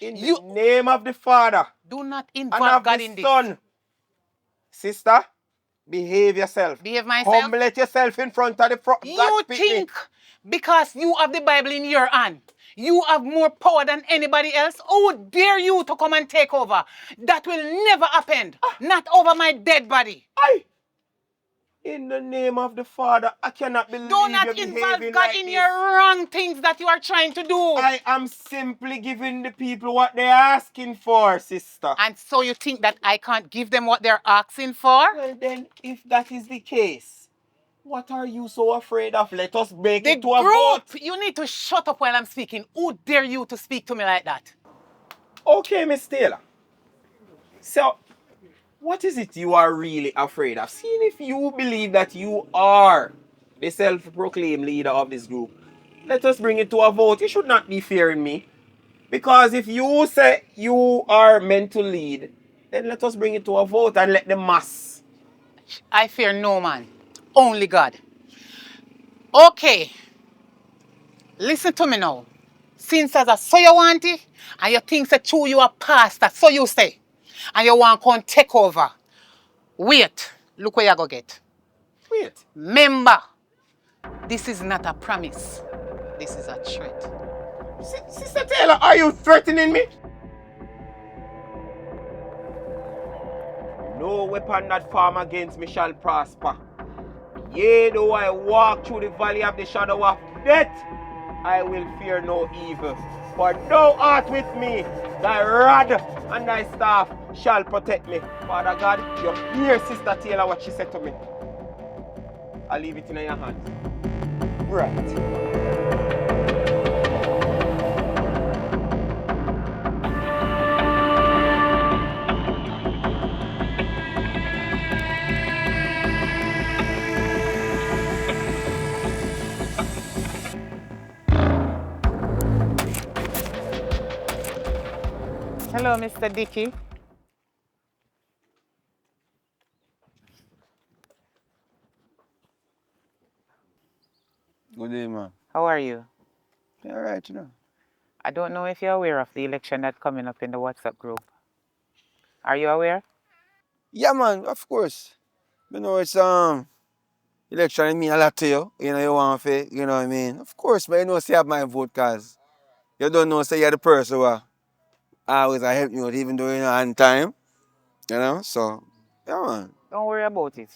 In the name of the Father. Do not And involve of God the in this. Son. Sister, behave yourself. Behave myself? Humble yourself in front of the You think because you have the Bible in your hand, you have more power than anybody else? How dare you to come and take over? That will never happen. Not over my dead body. In the name of the Father, I cannot believe Do not you're involve behaving God like in this. your wrong things that you are trying to do. I am simply giving the people what they're asking for, sister. And so you think that I can't give them what they're asking for? Well then, if that is the case, What are you so afraid of? Let us make The it to a group! vote. You need to shut up while I'm speaking. Who dare you to speak to me like that? Okay, Miss Taylor. So, what is it you are really afraid of? Seeing if you believe that you are the self-proclaimed leader of this group, let us bring it to a vote. You should not be fearing me. Because if you say you are meant to lead, then let us bring it to a vote and let the mass. I fear no man, only God. Okay, listen to me now. Since as a so you want it, and you think that true you are pastor, so you say, and you want to come take over. Wait, look where you go get. Wait. Remember, this is not a promise. This is a threat. Sister Taylor, are you threatening me? No weapon that form against me shall prosper. Yea, though I walk through the valley of the shadow of death, I will fear no evil. For thou art with me, thy rod and thy staff shall protect me. Father God, you hear Sister Taylor what she said to me. I'll leave it in your hands. Right. Hello, Mr. Dickey. Good day, man. How are you? All right, you know. I don't know if you're aware of the election that's coming up in the WhatsApp group. Are you aware? Yeah, man, of course. You know, it's election, I mean a lot to you. You know, you want to, you know what I mean? Of course, but you know, say you have my vote, cause you don't know, say you're the person who always I help you out, even though you're not on time. You know, so yeah, man. Don't worry about it.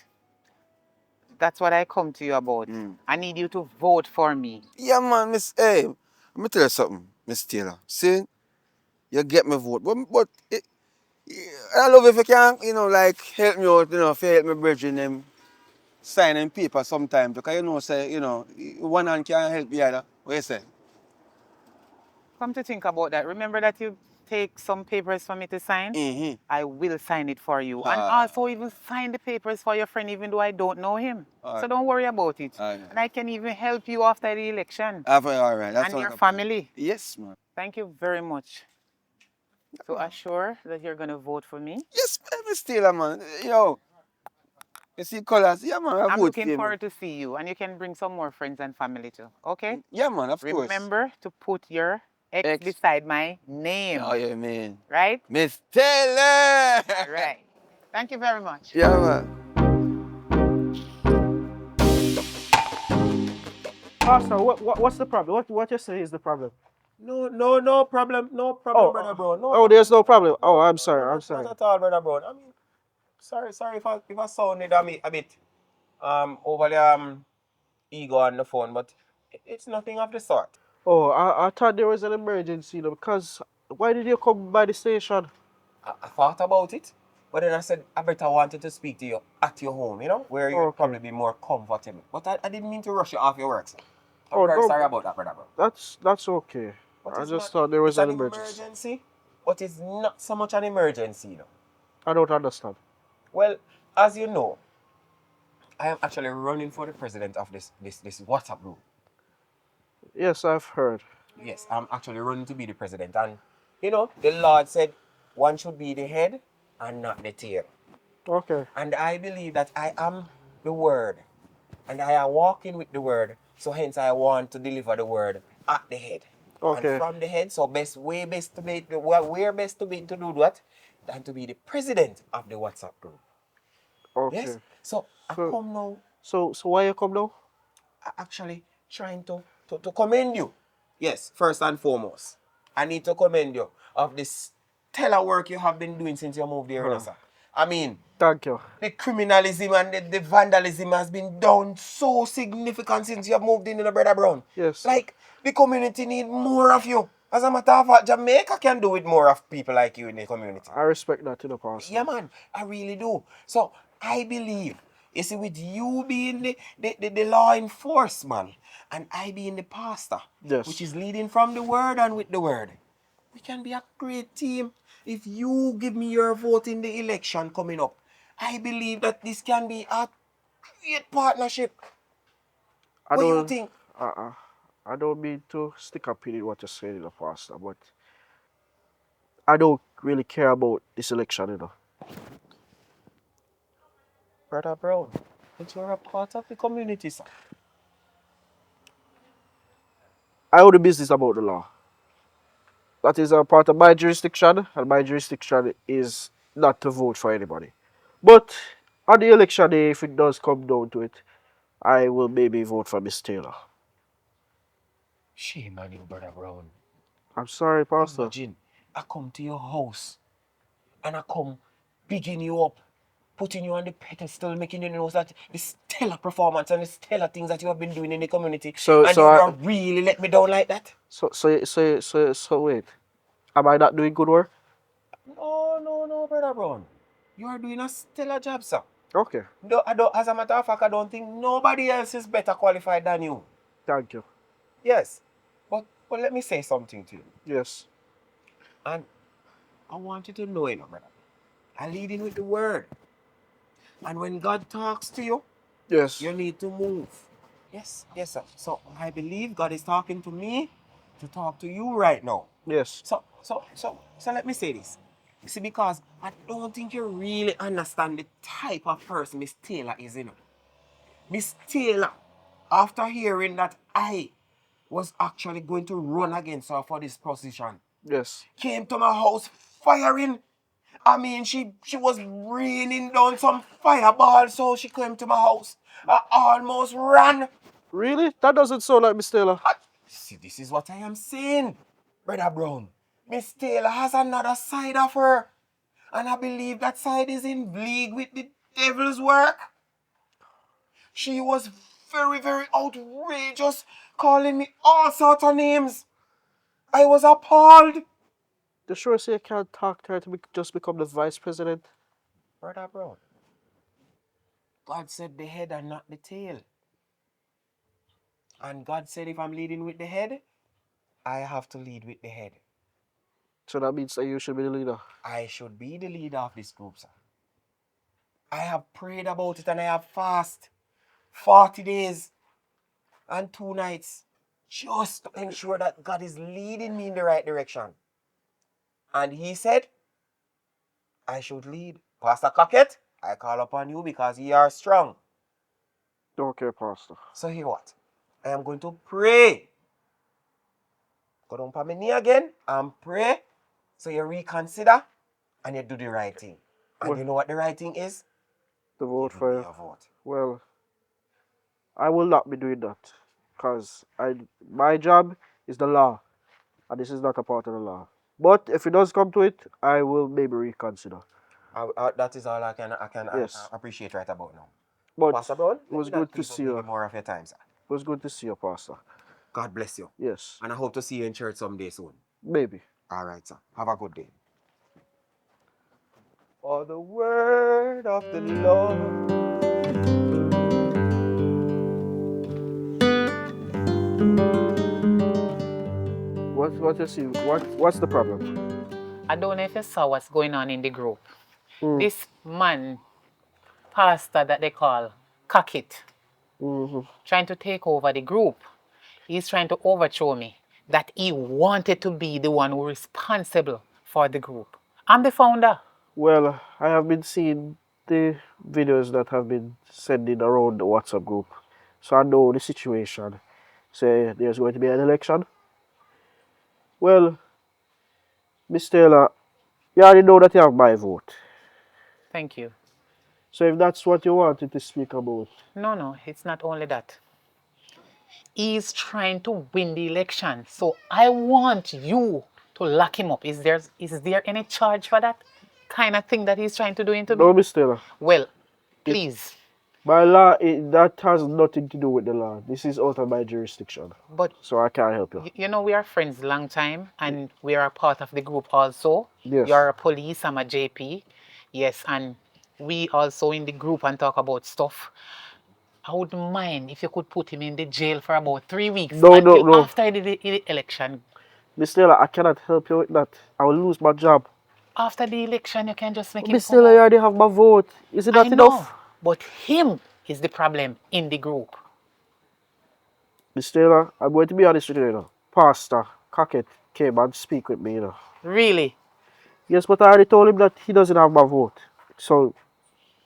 That's what I come to you about. Mm. I need you to vote for me. Yeah, man, Miss. Hey, let me tell you something, Miss Taylor. See, you get me vote, but I love if you can, you know, like help me out, you know, if you help me bridging them signing paper sometimes, because you know, say, you know, one hand can't help the other. What you say? Come to think about that. Remember that you take some papers for me to sign? Mm-hmm. I will sign it for you. And also even sign the papers for your friend even though I don't know him. So don't worry about it. All right. And I can even help you after the election. All right. That's And your not a problem. family. Yes, man. Thank you very much. So assure that you're going to vote for me. Yes, man, Miss Taylor, man. You know, you see colors. Yeah, man, I I'm vote for looking you, man. forward to see you. And you can bring some more friends and family too. Okay? Yeah, man, of course. Remember to put your X X. beside my name. Oh, yeah, man. Right? Miss Taylor! All right. Thank you very much. Yeah, man. Pastor, what's the problem? What you say is the problem? No problem. No problem, brother Brown. No Oh, there's no problem. Oh, I'm sorry. no, I'm sorry. Not at all, brother Brown. I mean, sorry if I sounded a bit overly ego on the phone, but it's nothing of the sort. Oh, I thought there was an emergency, you know, because why did you come by the station? I thought about it, but then I said I better wanted to speak to you at your home, you know, where you'd Okay. probably be more comfortable. But I didn't mean to rush you off your work, sir. I'm Oh, very no, sorry about that, brother Brown. that's okay. But I it's just not, thought there was it's an an emergency. emergency, but it's not so much an emergency, you know. I don't understand. Well, as you know, I am actually running for the president of this WhatsApp group. Yes, I've heard. Yes, I'm actually running to be the president. And, you know, the Lord said one should be the head and not the tail. Okay. And I believe that I am the word. And I am walking with the word. So hence I want to deliver the word at the head. Okay. And from the head, so we're best to be to do what? Than to be the president of the WhatsApp group. Okay. Yes? So I So- come now. So why you come now? Actually trying to commend you. Yes, first and foremost. I need to commend you of this stellar work you have been doing since you moved here, sir. I mean, Thank you. the criminalism and the vandalism has been down so significant since you have moved in, Brother Brown. Yes. Like, the community need more of you. As a matter of fact, Jamaica can do with more of people like you in the community. I respect that, you know, Pastor. Yeah, man, I really do. So, I believe You see, with you being the law enforcement and I being the pastor, Yes. which is leading from the word and with the word, we can be a great team. If you give me your vote in the election coming up, I believe that this can be a great partnership. I What do you don't, think? I don't mean to stick up in what you're saying, you know, Pastor, but I don't really care about this election, you know. Brother Brown, but you're a part of the community, sir. I own the business about the law. That is a part of my jurisdiction, and my jurisdiction is not to vote for anybody. But on the election day, if it does come down to it, I will maybe vote for Miss Taylor. Shame on you, Brother Brown. I'm sorry, Pastor. Imagine, I come to your house and I come bigging you up, putting you on the pedestal, making you know that the stellar performance and the stellar things that you have been doing in the community. So And you don't really let me down like that? So wait. Am I not doing good work? No, Brother Brown. You are doing a stellar job, sir. Okay, As a matter of fact, I don't think nobody else is better qualified than you. thank you. Yes. But let me say something to you. Yes. And I want you to know, you know, brother. I lead in with the word. And when God talks to you, Yes. you need to move. Yes, sir. So I believe God is talking to me to talk to you right now. Yes. So let me say this. You see, because I don't think you really understand the type of person Miss Taylor is, you know. Miss Taylor, after hearing that I was actually going to run against her for this position, Yes. came to my house firing. I mean, she was raining down some fireballs, so she came to my house. I almost ran. Really? That doesn't sound like Miss Taylor. See, this is what I am saying, Brother Brown. Miss Taylor has another side of her. And I believe that side is in league with the devil's work. She was very, very outrageous, calling me all sorts of names. I was appalled. You sure say you can't talk to her to just become the vice president? Brother Brown, God said the head and not the tail. And God said if I'm leading with the head, I have to lead with the head. So that means that you should be the leader. I should be the leader of this group, sir. I have prayed about it and I have fasted 40 days and 2 nights just to ensure that God is leading me in the right direction. And he said, I should lead. Pastor Cockett, I call upon you because you are strong. Okay, Pastor. So hear what? I am going to pray. Go down on my knee again and pray. So you reconsider and you do the right thing. And you know what the right thing is? The vote Give for me you. your vote. Well, I will not be doing that. Because my job is the law. And this is not a part of the law. But if it does come to it, I will maybe reconsider. That is all I can Yes. appreciate right about now. But Pastor Brown, it was good to see you. more of your time, sir. It was good to see you, Pastor. God bless you. Yes. And I hope to see you in church someday soon. Maybe. All right, sir. Have a good day. For the word of the Lord. What you see? What's the problem? I don't know if you saw what's going on in the group. Mm. This man, pastor that they call Cockett, trying to take over the group. He's trying to overthrow me. That he wanted to be the one who responsible for the group. I'm the founder. Well, I have been seeing the videos that have been sending around the WhatsApp group. So I know the situation. Say there's going to be an election. Well, Miss Taylor, you already know that you have my vote. Thank you. So if that's what you wanted to speak about. No, it's not only that. He's trying to win the election. So I want you to lock him up. Is there any charge for that kind of thing that he's trying to do into No, me? Miss Taylor. Well, please. By law, that has nothing to do with the law. This is out of my jurisdiction. But So I can't help you. you know, we are friends long time and we are a part of the group also. Yes. You're a police, I'm a JP. Yes, and we also in the group and talk about stuff. I wouldn't mind if you could put him in the jail for about 3 weeks No, until no. after the election. Miss Taylor, I cannot help you with that. I will lose my job. After the election, you can just make him Miss come Taylor, you out. already have my vote. Is it I not know, enough? but him is the problem in the group. Miss Taylor, I'm going to be honest with you, you know. Pastor Cockett came and speak with me, you know. Really? Yes, but I already told him that he doesn't have my vote. So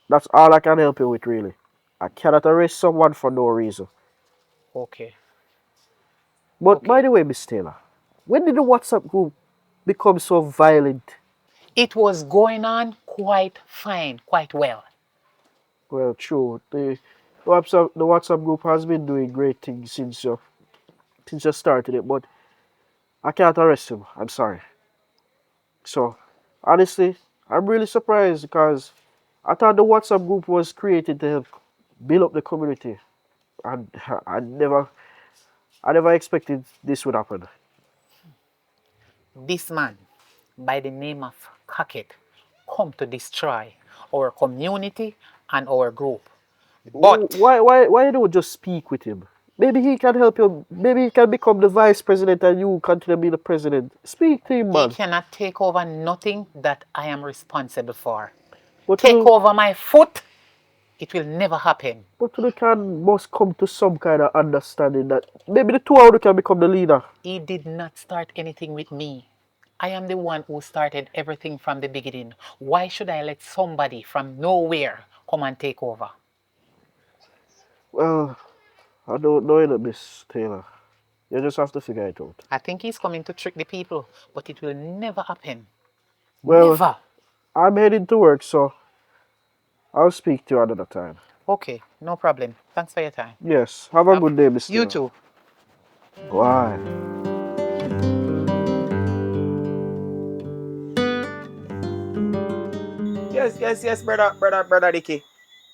that's all I can help you with, really. I cannot arrest someone for no reason. Okay. But by Okay. the way, Miss Taylor, when did the WhatsApp group become so violent? It was going on quite fine, quite well. Well, true. The WhatsApp group has been doing great things since you started it, but I can't arrest him. I'm sorry. So, honestly, I'm really surprised because I thought the WhatsApp group was created to help build up the community, and I never expected this would happen. This man, by the name of Cockett, come to destroy our community and our group. But Why you don't just speak with him? Maybe he can help you. Maybe he can become the vice president and you continue to be the president. Speak to him, he man. cannot take over nothing that I am responsible for. But Take you, over my foot, it will never happen. but you can must come to some kind of understanding that maybe the two of you can become the leader. He did not start anything with me. I am the one who started everything from the beginning. Why should I let somebody from nowhere come and take over? Well, I don't know it, Miss Taylor. You just have to figure it out. I think he's coming to trick the people, but it will never happen. Well, Never. I'm heading to work, so I'll speak to you another time. Okay, no problem. Thanks for your time. Yes, have a good day, Miss You Taylor. too. Bye. Yes, brother Dicky.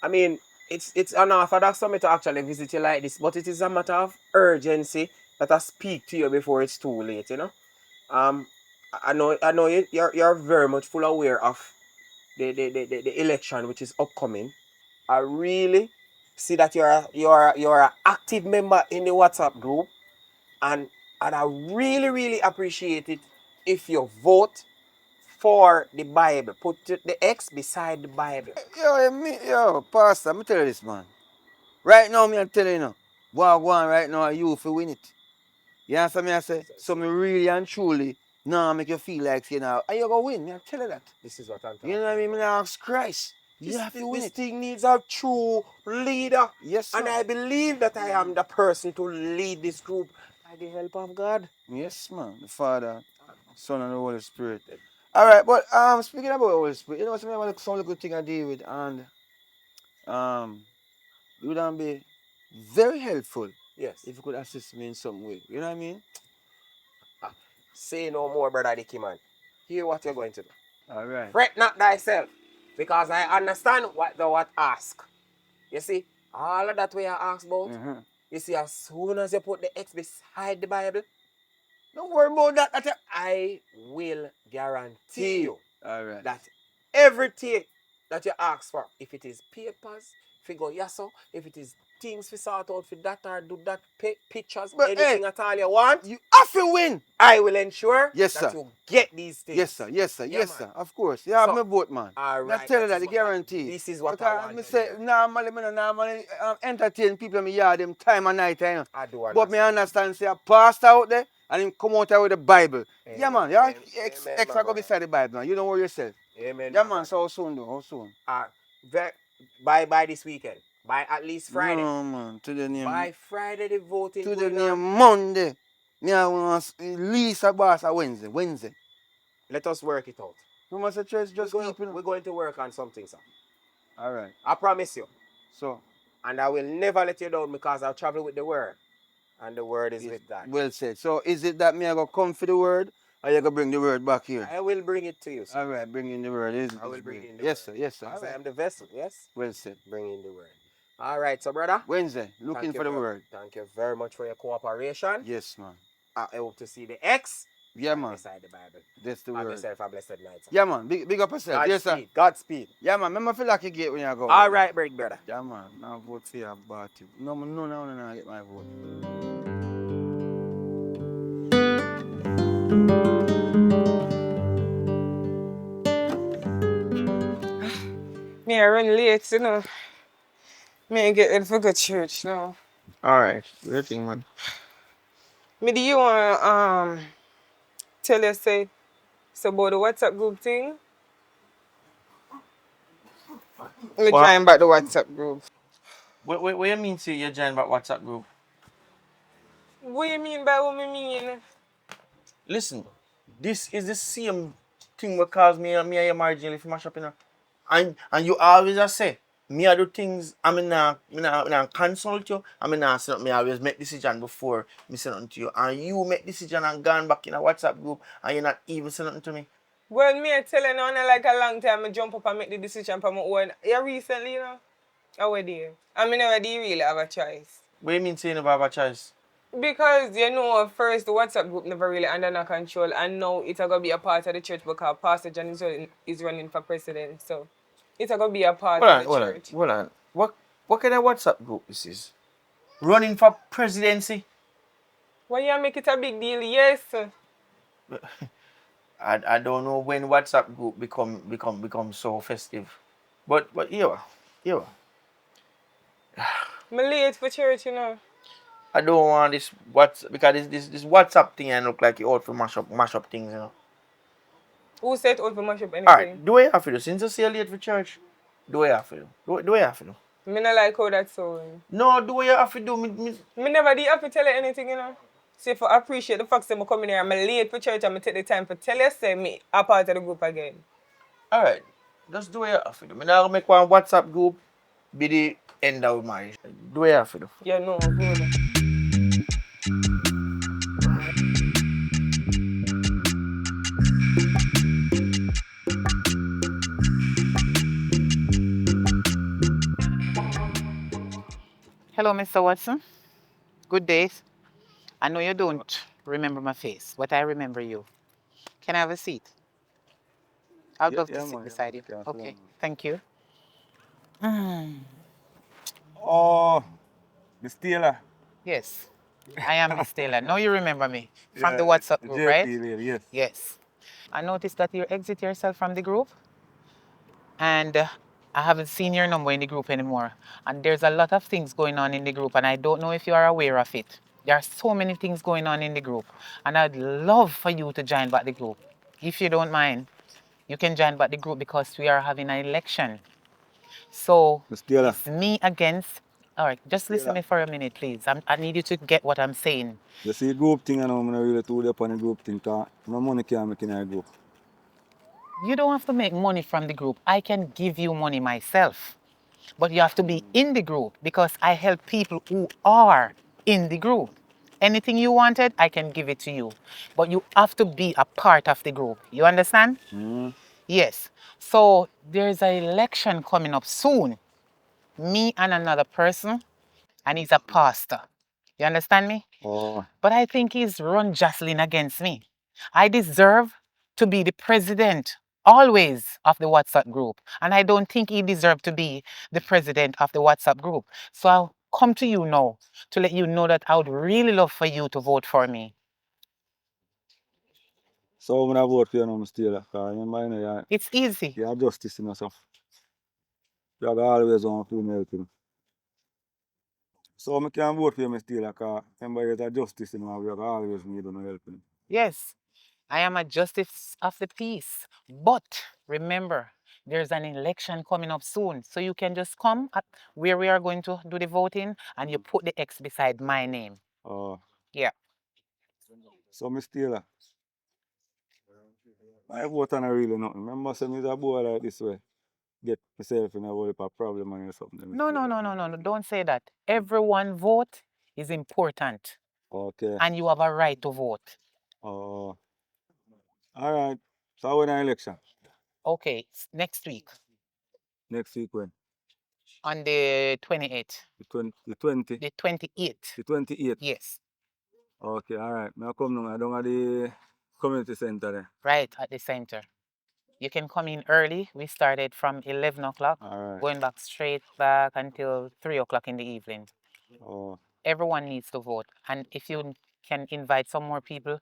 I mean, it's unorthodox for me to actually visit you like this, but it is a matter of urgency that I speak to you before it's too late, you know. I know you're very much full aware of the election which is upcoming. I really see that you're an active member in the WhatsApp group, and I really appreciate it if you vote for the Bible. Put the X beside the Bible. Yo, Pastor, me tell you this, man. Right now, me I tell you, go on right now, you for win it. You understand me I say? So me really and truly, make you feel like, are you gonna win? Me I tell you that. This is what I'm talking You know what I mean? about. Me I ask Christ. You have to win This it. thing needs a true leader. Yes, And man. I believe that I am the person to lead this group by the help of God. Yes, man. The Father, Son, and the Holy Spirit. All right, but speaking about the Holy Spirit, you know something about some good thing I deal with, and it would be very helpful Yes. if you could assist me in some way. You know what I mean? Say no more, brother Dicky, man. Hear what you're going to do. All right. Fret not thyself, because I understand what thou art ask. You see, all of that way I ask about, you see, as soon as you put the X beside the Bible, Don't worry about that. I will guarantee you All right. that everything that you ask for, if it is papers, figure yasso, if it is things for sort out for that or do that, pictures, But, anything at all you want, You have to win. I will ensure Yes, that sir. you get these things. Yes, sir. Yes, sir. Yeah, yes, man. sir. Of course. You have So, my vote, man. all Not right, tell you that that, is the what I- guarantee. this is what I because want me to say, hear. normally entertain people in my yard them time and night, you know. I do But me understand. understand, say, a pastor out there, and him come out there with the Bible. Yeah, Amen. man. You have Amen, my extra go brother. beside the Bible, man. You don't worry yourself. Amen, Yeah, my man. brother. So how soon, though? How soon? By this weekend. By at least Friday. No, man. To the name. By Friday, the voting To the going name on. Monday. Me I want at least a boss a Wednesday. Wednesday. Let us work it out. You must have just keeping. We're going to work on something, sir. All right. I promise you. So. And I will never let you down because I'll travel with the word. And the word is with God. Well said. So is it that me I go come for the word, or you go bring the word back here? I will bring it to you, sir. All right, bring in the word. I will bring in the Yes, word. sir. Yes, sir. Because All I right. am the vessel, yes? Well said. Bring in the word. All right, so brother. Wednesday, looking for the word. Thank you very much for your cooperation. Yes, man. I hope to see the X Yeah, man. Beside the Bible. That's the Have word. yourself a blessed night, sir. Yeah, man. Big up yourself. Yes, sir. Godspeed. Godspeed. Yeah, man. Remember feel like you get when you go. All right, big brother. Yeah, man. Now vote for your party. No, I get my vote. Me I run late, you know. Me I get ready for go church now. Alright, good thing, man. Me do you want tell you say it's about the WhatsApp group thing? Me What? join back the WhatsApp group. What you mean say you join back WhatsApp group? What you mean by what me mean? Listen, this is the same thing what cause me and you marginally if mash up, you know. And you always a say, me I do things, I mean nah consult you, I mean nah say me always make decision before me say nothing to you. And you make decision and gone back in a WhatsApp group and you not even say nothing to me. Well, me I tell you now, like a long time, I jump up and make the decision for my own. Yeah, recently, you know, I was there. I mean, I didn't really have a choice. What you mean say you never have a choice? Because, you know, first, the WhatsApp group never really under no control, and now it's going to be a part of the church because Pastor John is running for president, so it's going to be a part of the church. Hold on. What kind of WhatsApp group this is? Running for presidency? Why you make it a big deal? Yes. I don't know when WhatsApp group become so festive. But yeah. I'm late for church, you know. I don't want this because this WhatsApp thing and look like it out for mash up things, you know. Who said all for mash up anything? Alright, do I have to do? Since you say late for church, do I have to do? Do I have to do? Me not like how that sound. No, do I have to do? Me never did have to tell you anything, you know. See, if I appreciate the fact that I'm coming here, I'm late for church, I'm take the time to tell you, say me a part of the group again. Alright, just do I have to do? Me now make one WhatsApp group be the end of marriage. Do I have to do? Yeah, no, good. Hello, Mr. Watson. Good days. I know you don't remember my face, but I remember you. Can I have a seat? I'd love to sit beside you. Okay, thank you. Oh, Miss Taylor. Yes, I am Miss Taylor. Now you remember me from the WhatsApp group, right? Yes. Yes. I noticed that you exit yourself from the group, and I haven't seen your number in the group anymore. And there's a lot of things going on in the group, and I don't know if you are aware of it. There are so many things going on in the group, and I'd love for you to join back the group. If you don't mind, you can join back the group because we are having an election. So Miss Taylor. it's me against. All right, just listen me for a minute, please. I need you to get what I'm saying. You see group thing, and I'm not really too up on the group thing, cause no money can make in a group. You don't have to make money from the group. I can give you money myself. But you have to be in the group because I help people who are in the group. Anything you wanted, I can give it to you. But you have to be a part of the group. You understand? Yes. So there's an election coming up soon. Me and another person, and he's a pastor. You understand me? Oh. But I think he's run Jocelyn against me. I deserve to be the president always of the WhatsApp group. And I don't think he deserved to be the president of the WhatsApp group. So I'll come to you now to let you know that I would really love for you to vote for me. So I'm gonna vote for you now, Miss Taylor, cause remember, you know, It's easy. you have justice in yourself. You have always want female thing. So I can vote for you, Miss Taylor, cause remember there's a justice in you, we have always need no helping. Yes, I am a justice of the peace. But remember, there's an election coming up soon. So you can just come at where we are going to do the voting and you put the X beside my name. Oh. Yeah. So Miss Taylor, I vote on a really nothing. Remember say me a boy like this way. Get myself in a whole heap of problem or something. Miss No, Taylor. don't say that. Everyone vote is important Okay. and you have a right to vote. Oh. Alright. So when an election? Okay, next week Next week when? on the 28th. The 20? The 28th. The 28th? Yes. Okay, alright. I come now. I don't have the Community center there. Right at the center. You can come in early. We started from 11 o'clock, Alright. going back straight back until 3 o'clock in the evening. Oh. Everyone needs to vote. And if you can invite some more people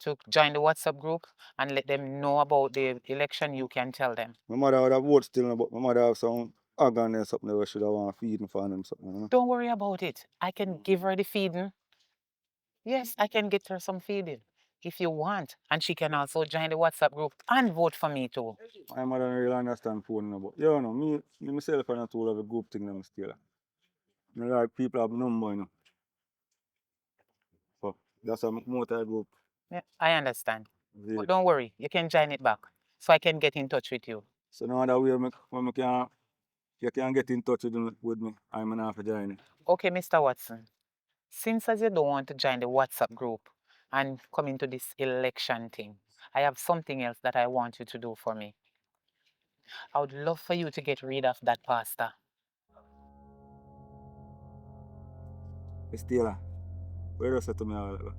to join the WhatsApp group and let them know about the election, you can tell them. My mother would have vote still, but my mother have some organ or something that we should have want feeding for them something, you know? Don't worry about it. I can give her the feeding. Yes, I can get her some feeding if you want. And she can also join the WhatsApp group and vote for me too. My mother don't really understand phone, you know, but you know, me myself and not all of a group thing them still. I like people have number, you know. So that's a motor group. Yeah, I understand. Yeah. But don't worry, you can join it back so I can get in touch with you. So no other way when you can get in touch with me, I'm gonna have to join it. Okay, Mr. Watson. Since as you don't want to join the WhatsApp group and come into this election thing, I have something else that I want you to do for me. I would love for you to get rid of that pastor. Miss Taylor, where you say to me all that?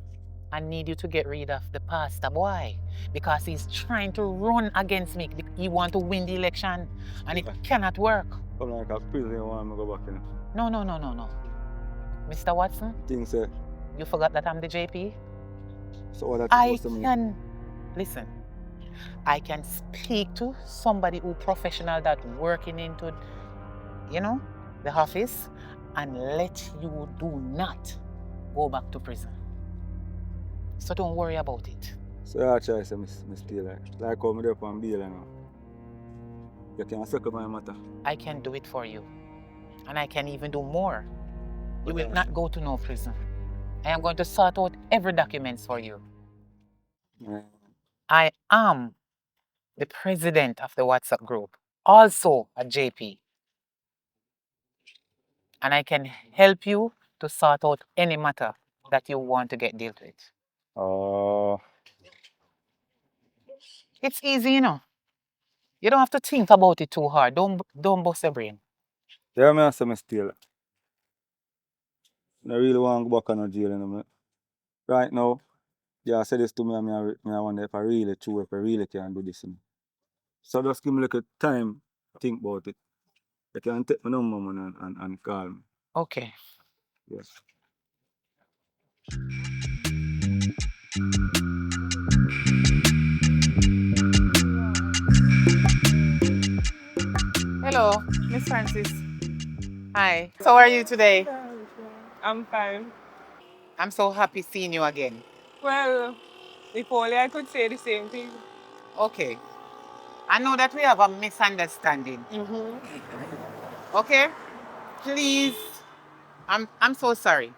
I need you to get rid of the pastor. Why? Because he's trying to run against me. He want to win the election and it cannot work. Come like a prison you want me to go back in. No. Mr. Watson, Things say, you forgot that I'm the JP? so what that I supposed to mean? can, listen, I can speak to somebody who professional that working into, the office and let you do not go back to prison. So don't worry about it. So you try say Miss Taylor, like how me there on bail now. You can settle my matter. I can do it for you. And I can even do more. You will not go to no prison. I am going to sort out every documents for you. Yeah. I am the president of the WhatsApp group, also a JP. And I can help you to sort out any matter that you want to get dealt with. Oh. It's easy, you know. You don't have to think about it too hard. Don't bust your brain. Yeah, me answer Miss Taylor. I really want to go back on a jail, you know. Right now, you said this to me and I wonder if I really true, if I really can do this. You know. So just give me like a time to think about it. You can take my number man, and call me. Okay. Yes. Hello, Miss Francis. Hi. How are you today? I'm fine. I'm so happy seeing you again. Well, if only I could say the same thing. Okay. I know that we have a misunderstanding. Okay? Please. I'm so sorry.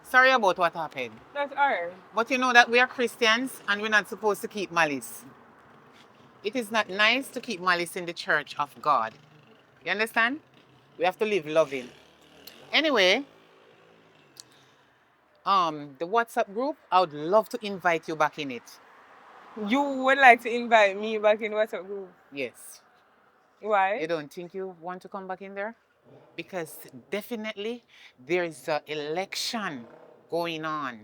Sorry about what happened. That's alright. But you know that we are Christians and we're not supposed to keep malice. It is not nice to keep malice in the church of God. You understand? We have to live loving. Anyway, the WhatsApp group, I would love to invite you back in it. You would like to invite me back in WhatsApp group? Yes. Why? You don't think you want to come back in there? Because definitely there is an election going on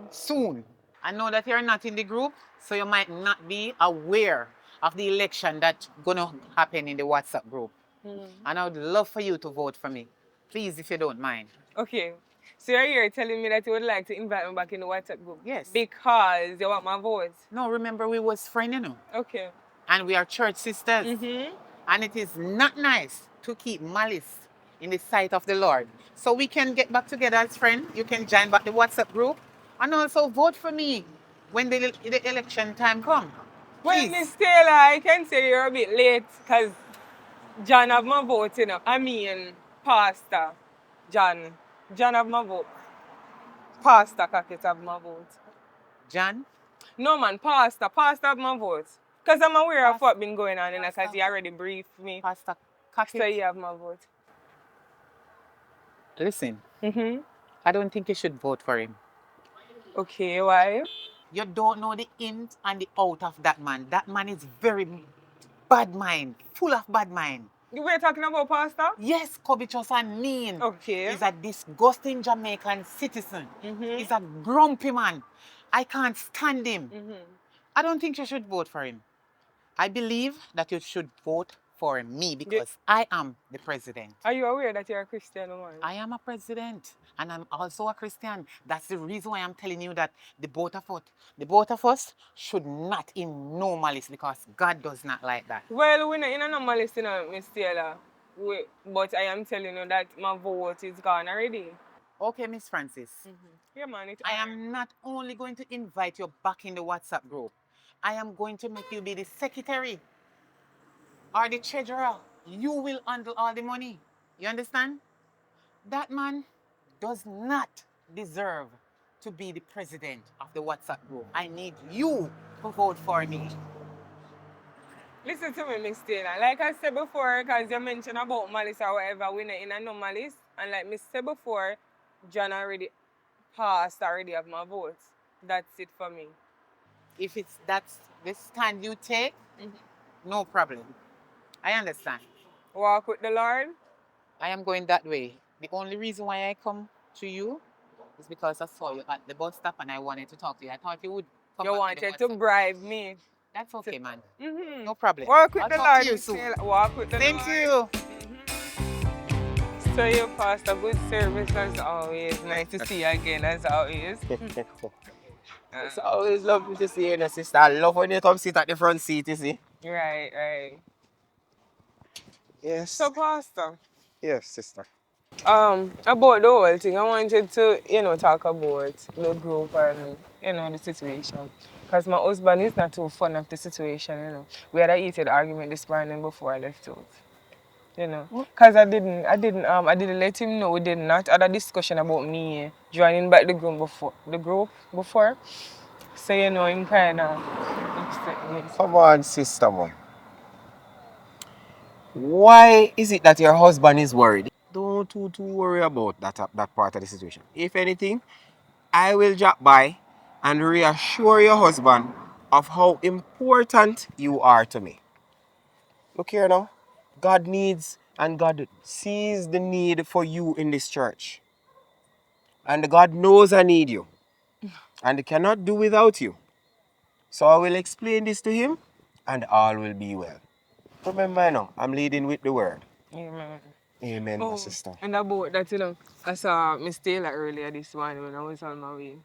soon. I know that you're not in the group, so you might not be aware of the election that's going to happen in the WhatsApp group. And I would love for you to vote for me. Please, if you don't mind. Okay. So you're here telling me that you would like to invite me back in the WhatsApp group? Yes. Because you want my vote? No, remember we was friends, you know. Okay. And we are church sisters. And it is not nice to keep malice in the sight of the Lord. So we can get back together as friends. You can join back the WhatsApp group and also vote for me when the election time comes. Well, Miss Taylor, I can say you're a bit late because John have my vote, you know. I mean, Pastor John. John have my vote. Pastor Cockett have my vote. John? No, man, Pastor have my vote. Because I'm aware of what's been going on, because he already briefed me. Pastor Cockett? So you have my vote. Listen, I don't think you should vote for him. Okay, why? You don't know the in and the out of that man. That man is very bad mind, full of bad mind. We're talking about Pastor? Yes, covetous and mean. Okay. He's a disgusting Jamaican citizen. He's a grumpy man. I can't stand him. I don't think you should vote for him. I believe that you should vote for me because I am the president. Are you aware that you're a Christian woman? I am a president and I'm also a Christian. That's the reason why I'm telling you that the both of us should not in no malice because God does not like that. Well, we're not in a normal list, you know, Miss Taylor. But I am telling you that my vote is gone already. Okay, Miss Francis. Yeah, man. I am not only going to invite you back in the WhatsApp group. I am going to make you be the secretary or the treasurer. You will handle all the money. You understand? That man does not deserve to be the president of the WhatsApp group. I need you to vote for me. Listen to me, Miss Taylor. Like I said before, because you mentioned about malice or whatever, we're not in a no malice. And like I said before, John already passed already of my vote. That's it for me. If that's the stand you take, no problem. I understand. Walk with the Lord. I am going that way. The only reason why I come to you is because I saw you at the bus stop and I wanted to talk to you. I thought you would come You back to the wanted to WhatsApp. bribe me. That's okay, man. No problem. Walk with I'll the talk Lord. to you Miss soon. Taylor. Walk with the Thank Lord. you. So you passed a good service as always. Nice to see you again as always. It's always lovely to see you, sister. I love when you come sit at the front seat, you see. Right. Yes. So Pastor, Yes, sister. about the whole thing, I wanted to, talk about the group and, the situation. Because my husband is not too fond of the situation. We had a heated argument this morning before I left out. Because I didn't let him know we did not had a discussion about me joining back the group before. So him kinda upset me. Come on, sister, man. Why is it that your husband is worried? Don't too worry about that part of the situation. If anything, I will drop by and reassure your husband of how important you are to me. Look here now. God needs and God sees the need for you in this church. And God knows I need you. And cannot do without you. So I will explain this to him and all will be well. Remember now, I'm leading with the word. Amen. Amen, my sister. And about that, I saw Miss Taylor earlier this morning when I was on my way.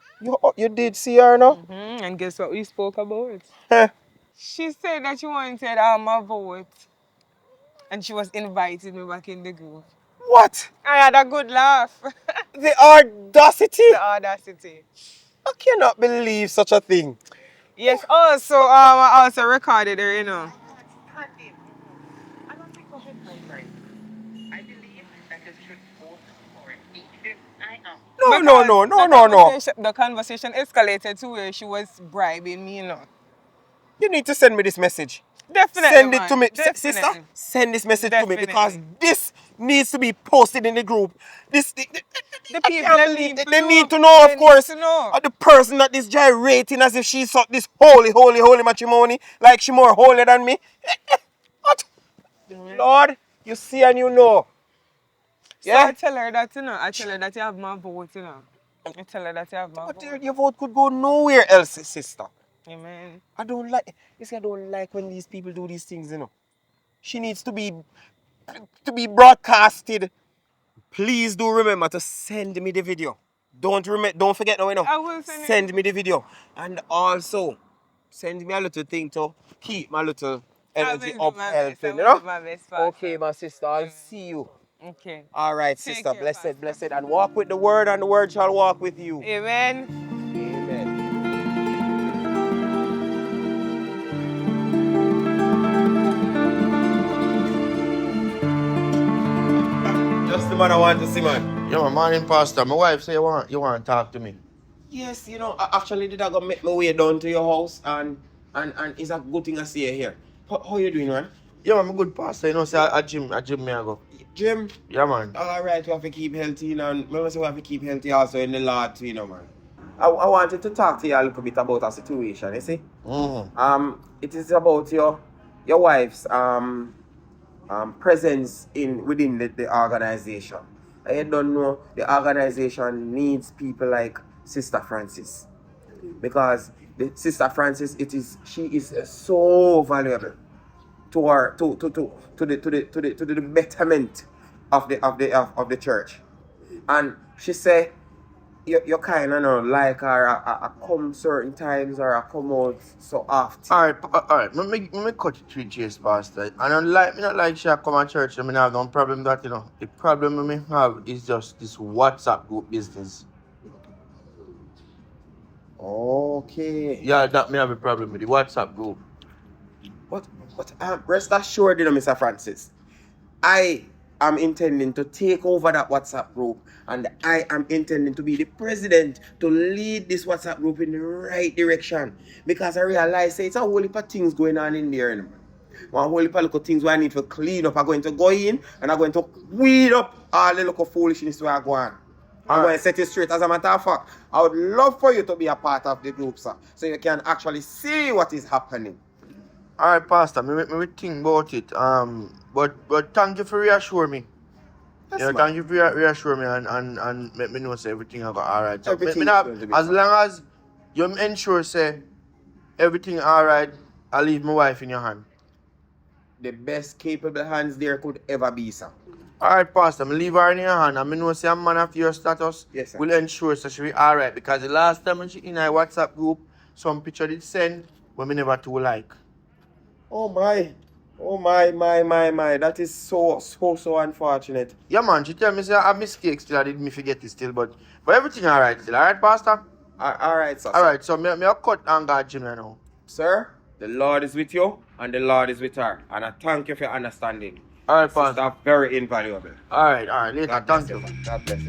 You did see her now? And guess what we spoke about? Huh. She said that she wanted my vote. And she was inviting me back in the group. What? I had a good laugh. The audacity? The audacity. I cannot believe such a thing. Yes, also, I also recorded her, I don't think we should vote for him. I believe that you should vote for me because I am. No. The conversation escalated to where she was bribing me, You need to send me this message. Definitely, Send it to me. Definitely. Sister, send this message to me Definitely. because this needs to be posted in the group. The people they need to know, of course. The person that is gyrating as if she's this holy matrimony, like she more holy than me. What? Lord, you see and you know. So I tell her that, I tell her that you have my vote, I tell her that you have my vote. But your vote could go nowhere else, sister. Amen. I don't like when these people do these things, She needs to be broadcasted. Please do remember to send me the video. Don't forget now, I will send me the video. And also send me a little thing to keep my little energy up helping, Okay, my sister, I'll see you. Okay. All right, Take sister, care, Pastor. blessed, and walk with the word, and the word shall walk with you. Amen. Amen. Just the man I want to see, man. Yeah, my morning, Pastor. My wife say you want to talk to me. Yes, actually, did I go make my way down to your house, and it's a good thing I see you here. How you doing, man? Yeah, I'm a good pastor. Say a gym me I go. Gym? Yeah, man. All right, we have to keep healthy, and remember, we have to keep healthy also in the Lord, too, man. I wanted to talk to you a little bit about a situation, you see? It is about your wife's presence within the organization. I don't know, the organization needs people like Sister Francis. because the Sister Francis, she is so valuable to our to the betterment of the church. And she said you kind of know like her I come certain times or I come out so often. Alright. Let me cut it 3 chase, Pastor. And me not like she come to church, I mean, I have no problem that, the problem me have is just this WhatsApp group business. Okay. Yeah, that me have a problem with the WhatsApp group. But rest assured, Mr. Francis, I am intending to take over that WhatsApp group, and I am intending to be the president to lead this WhatsApp group in the right direction, because I realize it's a whole heap of things going on in there. One whole heap of little things where I need to clean up. I'm going to go in and I'm going to weed up all the little foolishness where I go on. I'm going to set it straight. As a matter of fact, I would love for you to be a part of the group, sir, so you can actually see what is happening. Alright, Pastor, me think about it. But thank you for reassuring me. Yes, Thank you for reassuring me and make me know say everything I got alright. So Everything me is not, going to be as fine. long as you ensure say everything alright, I'll leave my wife in your hand. The best capable hands there could ever be, sir. Alright, Pastor, me leave her in your hand and me know say a man of your status Yes, sir. will ensure so she be alright, because the last time when she in our WhatsApp group, some picture did send but me never too like. Oh my. That is so unfortunate. Yeah, man, she tell me say I have mistakes still, I did me forget it still, but everything alright still. Alright, Pastor? Alright, sir. Alright, so me cut and God Jim now. Sir, the Lord is with you and the Lord is with her. And I thank you for your understanding. Alright, Sister, Pastor. very invaluable. Alright, later, God bless thank you. you. God bless you.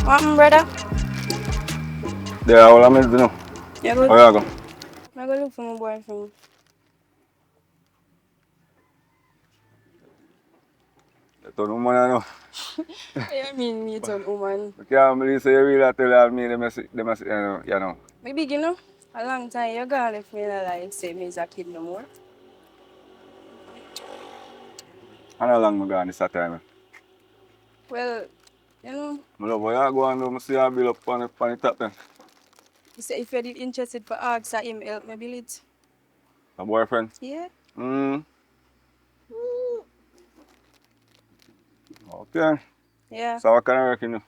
What, brother? Yeah, all I'm doing. You good? How you go? I go look for my boyfriend. Turn woman, I know. What you mean, me turn woman? I can't believe so you really tell me them, you know. Me big, you know? A long time you gone left me in a life, say me is a kid no more. And how long I gone this time? Well, you know, I love how you go and do, I see you build up on the top then. you say if you're interested for ask him help me build it. A boyfriend? Yeah? Okay. Yeah. So what kind of work you know?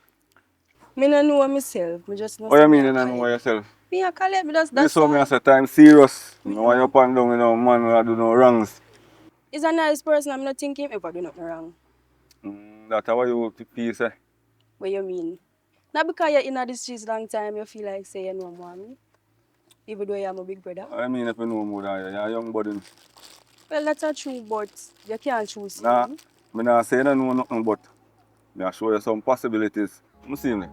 Me no know myself. Me just know What you say me mean a you don't know collect. yourself? Me a collect, me just This that's is me I all. say time serious. No want you up and down, you know, man will do no wrongs. He's a nice person, I'm not thinking him ever do nothing wrong. That's how you feel, say. What you mean? Not because you're in the streets long time, you feel like say you know more me. Even though you're my big brother. I mean if you know more than you, you're a young buddy. Well, that's not true, but you can't choose Nah, me. I not say I don't know nothing, but I show you some possibilities. You see me?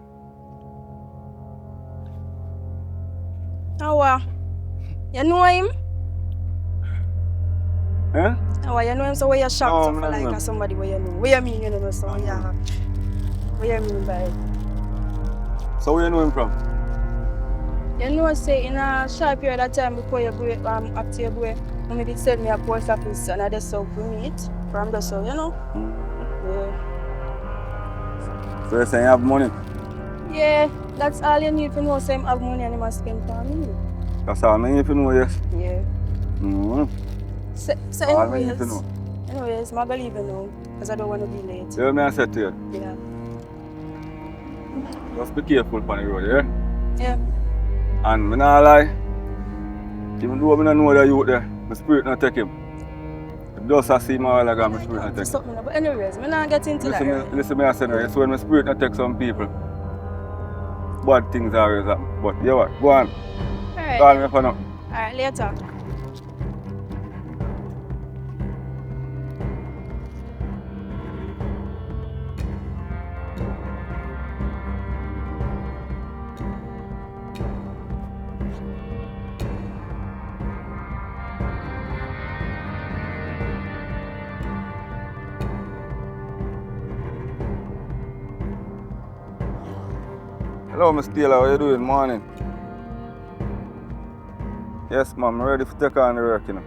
How you know him? Eh? How you know him? So where you shocked No, so I for don't like know him. somebody where you know? What you mean you know so what you mean by it? So where you know him from? You know say in a short period of time before you go after you go, mommy did send me a post office and I just so we meet from the so you know? Yeah. So you say you have money? Yeah, that's all you need to know, so him have money and he must spend for me. That's all I need to know, yes. Yeah. So All I need to know. anyways, I'm gonna leave you now, because I don't want to be late. You hear me I said to you? Yeah. Just be careful on the road, yeah? Yeah. And I not lie, even though I don't know the youth there, my spirit not take him. Just I see my while ago, my spirit not take him. But anyways, I'm not getting into that. Listen me I said, it's when my spirit not take some people. Bad things always happen. But you know what, go on. Alright. Call me for now. Alright, later. Hello, Miss Taylor, how you doing? Morning. Yes, ma'am. I'm ready to take on the work, you know.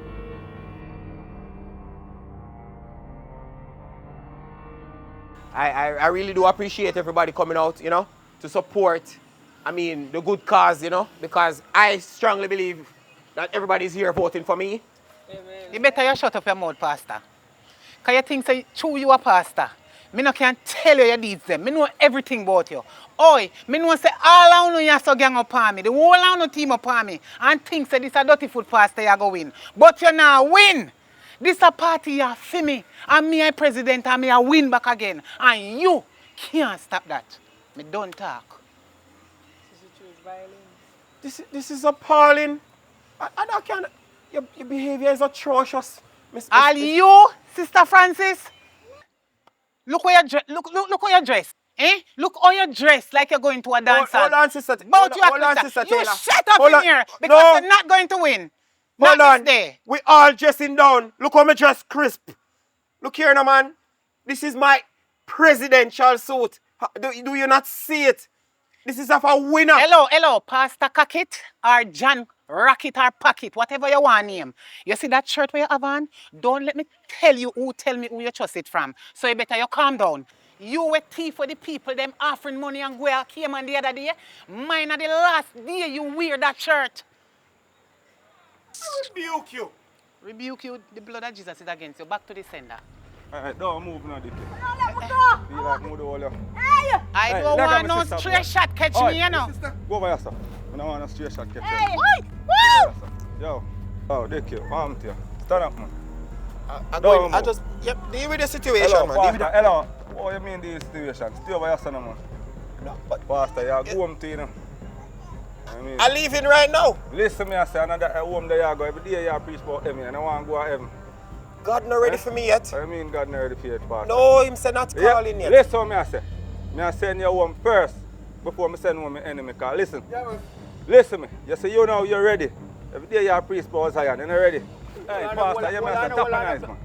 I really do appreciate everybody coming out, you know, to support, I mean, the good cause, you know, because I strongly believe that everybody's here voting for me. You better you shut up your mouth, Pastor. Because you think say, true you a pastor. Me no can tell you your deeds them. Me know everything about you. Oi, me know say all of you so gang upon me. The whole of you team upon me. And think say this a dirty foot pastor you go win. But you now win. This a party you for me. And me a president and me a win back again. And you can't stop that. Me don't talk. This is appalling. I can't. Your behavior is atrocious, Miss. All you, Sister Francis, look how you dress. Eh? Look how you dress like you're going to a dance hall. Hold on, Sister. Both you Hold on, Krista. Sister You Taylor. shut up Hold in on. here because No. you're not going to win. Hold Not on. this day. We all dressing down. Look how me dress crisp. Look here now, man. This is my presidential suit. Do you not see it? This is of a winner. Hello, Pastor Cockit or John Rocket or Pocket, whatever you want name. You see that shirt where you have on? Don't let me tell me who you trust it from. So you better you calm down. You were thief for the people, them offering money and go out came on the other day. Mine are the last day you wear that shirt. Rebuke you. Rebuke you, the blood of Jesus is against you. Back to the sender. Alright, don't move now, Dicky. Let me go. Be like move the whole lot. Hey! I Hey, don't let want me no sister, stray boy. shot catch Oi, me, you know. Go over yourself. I don't want no straight shot catch Hey! you. Woo! Yo. Oh, Dicky, arm to you. Stand up, man. I just deal with the situation, Hello, man. Deal with Pastor. Hello. What you mean this situation? Stay over yourself, man. No, but Pastor, you go home to you know. I mean, I'm leaving right now. listen me, I say, another home there you go. Every day you preach about heaven. And I want to go to heaven. God not ready for me yet. I mean, God not ready for you, Pastor. No, him say not calling yet. Listen to me, I say. I send you home first before I send home my enemy. Cause listen. Listen me. You say you know you're ready. Every day you preach about Zion. You're not ready. Hey, Pastor, you must tap nice, man.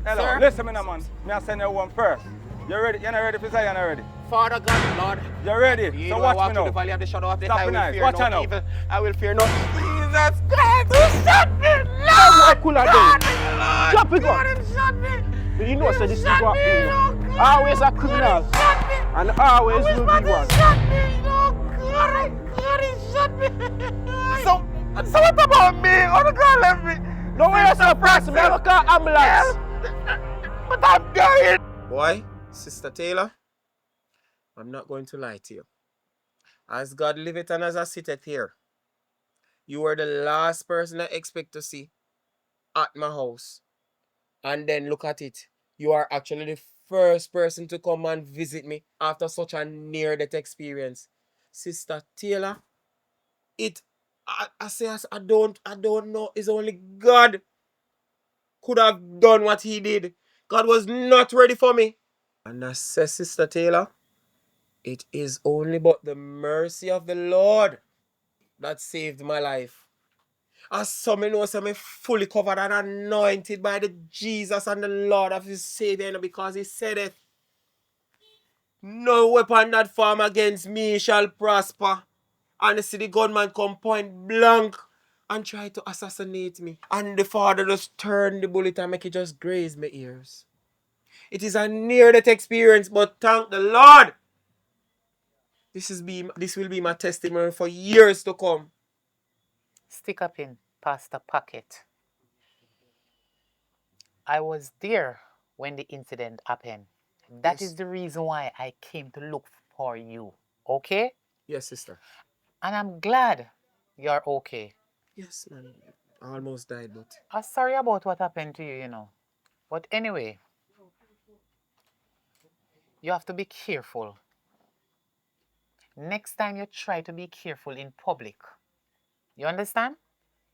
Hello, listen me now, man. I send you home first. You ready? You're not ready for Zion already. Father God, Lord. You're ready. So watch me now. The valley of the shadow of death, Stop I will nice. fear Watch no her now. evil. I will fear no Jesus Christ, who shot me? What could I do? Lord, Drop it, God, God. him shot me. You know, so this is Shot what me, you no know. God. Always a criminal. God, he shot me. And always will be one. Shot me, no God, he shot me. So what about me? How the God left me? Don't worry yourself, Pastor. I'm going to call ambulance. But I'm dying. Boy, Sister Taylor, I'm not going to lie to you. As God liveth and as I sitteth here, you are the last person I expect to see at my house. And then look at it. You are actually the first person to come and visit me after such a near-death experience. Sister Taylor, I don't know. It's only God could have done what he did. God was not ready for me. And I say, Sister Taylor, it is only but the mercy of the Lord that saved my life. As some know, I'm fully covered and anointed by the Jesus and the Lord of his Savior, because he said it. No weapon that form against me shall prosper. And you see the gunman come point blank and try to assassinate me. And the father just turned the bullet and make it just graze my ears. It is a near-death experience, but thank the Lord. This will be my testimony for years to come. Stick up in, Pastor Pocket. I was there when the incident happened. That is the reason why I came to look for you. Okay? Yes, sister. And I'm glad you're okay. Yes, man. I almost died, but... I'm sorry about what happened to you, you know. But anyway, you have to be careful. Next time you try to be careful in public. You understand?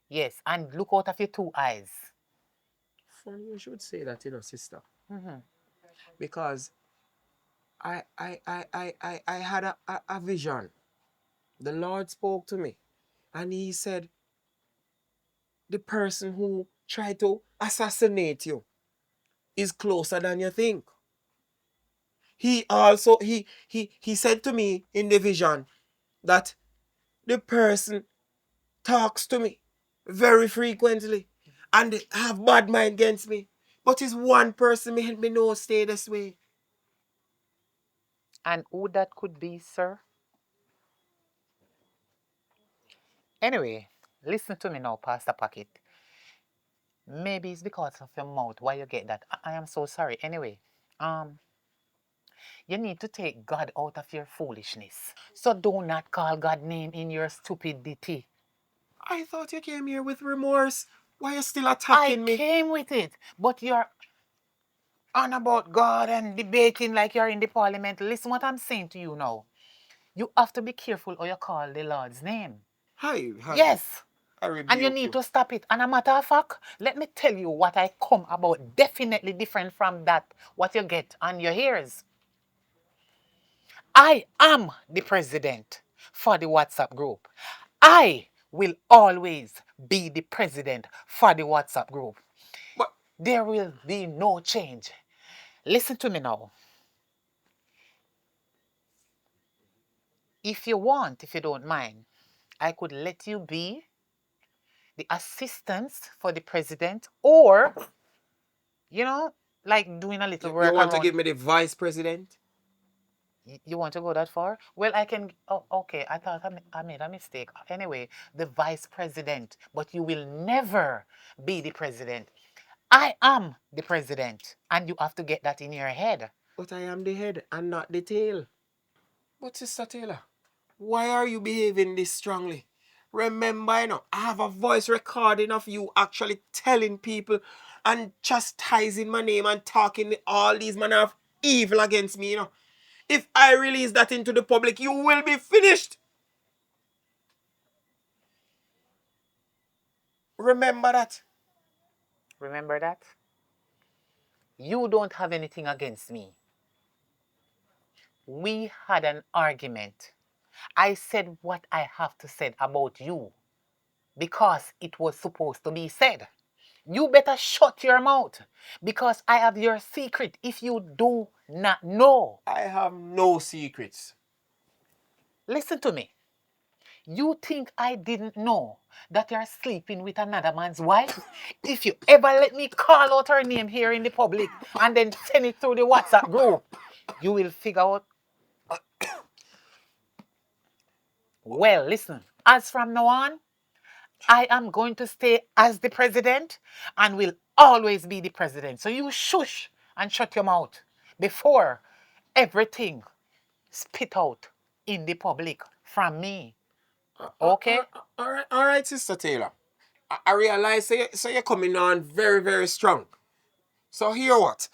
Yes, and look out of your two eyes. Funny you should say that, sister. Mm-hmm. Because I had a vision. The Lord spoke to me. And he said, the person who tried to assassinate you is closer than you think. He also, he said to me in the vision that the person talks to me very frequently and have bad mind against me. But it's one person me know stay this way. And who that could be, sir? Anyway, listen to me now, Pastor Pocket. Maybe it's because of your mouth why you get that. I am so sorry. Anyway, you need to take God out of your foolishness. So do not call God's name in your stupidity. I thought you came here with remorse. Why are you still I attacking me? came with it, but you're on about God and debating like you're in the parliament. Listen what I'm saying to you now. You have to be careful how you call the Lord's name. Hi. Yes. I And you rebuke need to stop it. And a matter of fact, let me tell you what I come about definitely different from that, what you get on your ears. I am the president for the WhatsApp group. I will always be the president for the WhatsApp group. But There will be no change. Listen to me now. If you want, if you don't mind, I could let you be the assistant for the president, or, like doing a little you work want to around. give me the vice president? You want to go that far? Well, I can. Oh, okay. I thought I made a mistake. Anyway, the vice president, but you will never be the president. I am the president, and you have to get that in your head. But I am the head and not the tail. But Sister Taylor, why are you behaving this strongly? Remember, I have a voice recording of you actually telling people and chastising my name and talking all these manner of evil against me, If I release that into the public, you will be finished. Remember that. Remember that? You don't have anything against me. We had an argument. I said what I have to say about you because it was supposed to be said. You better shut your mouth because I have your secret if you do not know. I have no secrets. Listen to me. You think I didn't know that you're sleeping with another man's wife? If you ever let me call out her name here in the public and then send it through the WhatsApp group, you will figure out. Well, listen, as from now on, I am going to stay as the president and will always be the president. So you shush and shut your mouth before everything spit out in the public from me. Okay? All right, Sister Taylor. I realize so you're coming on very, very strong. So hear what?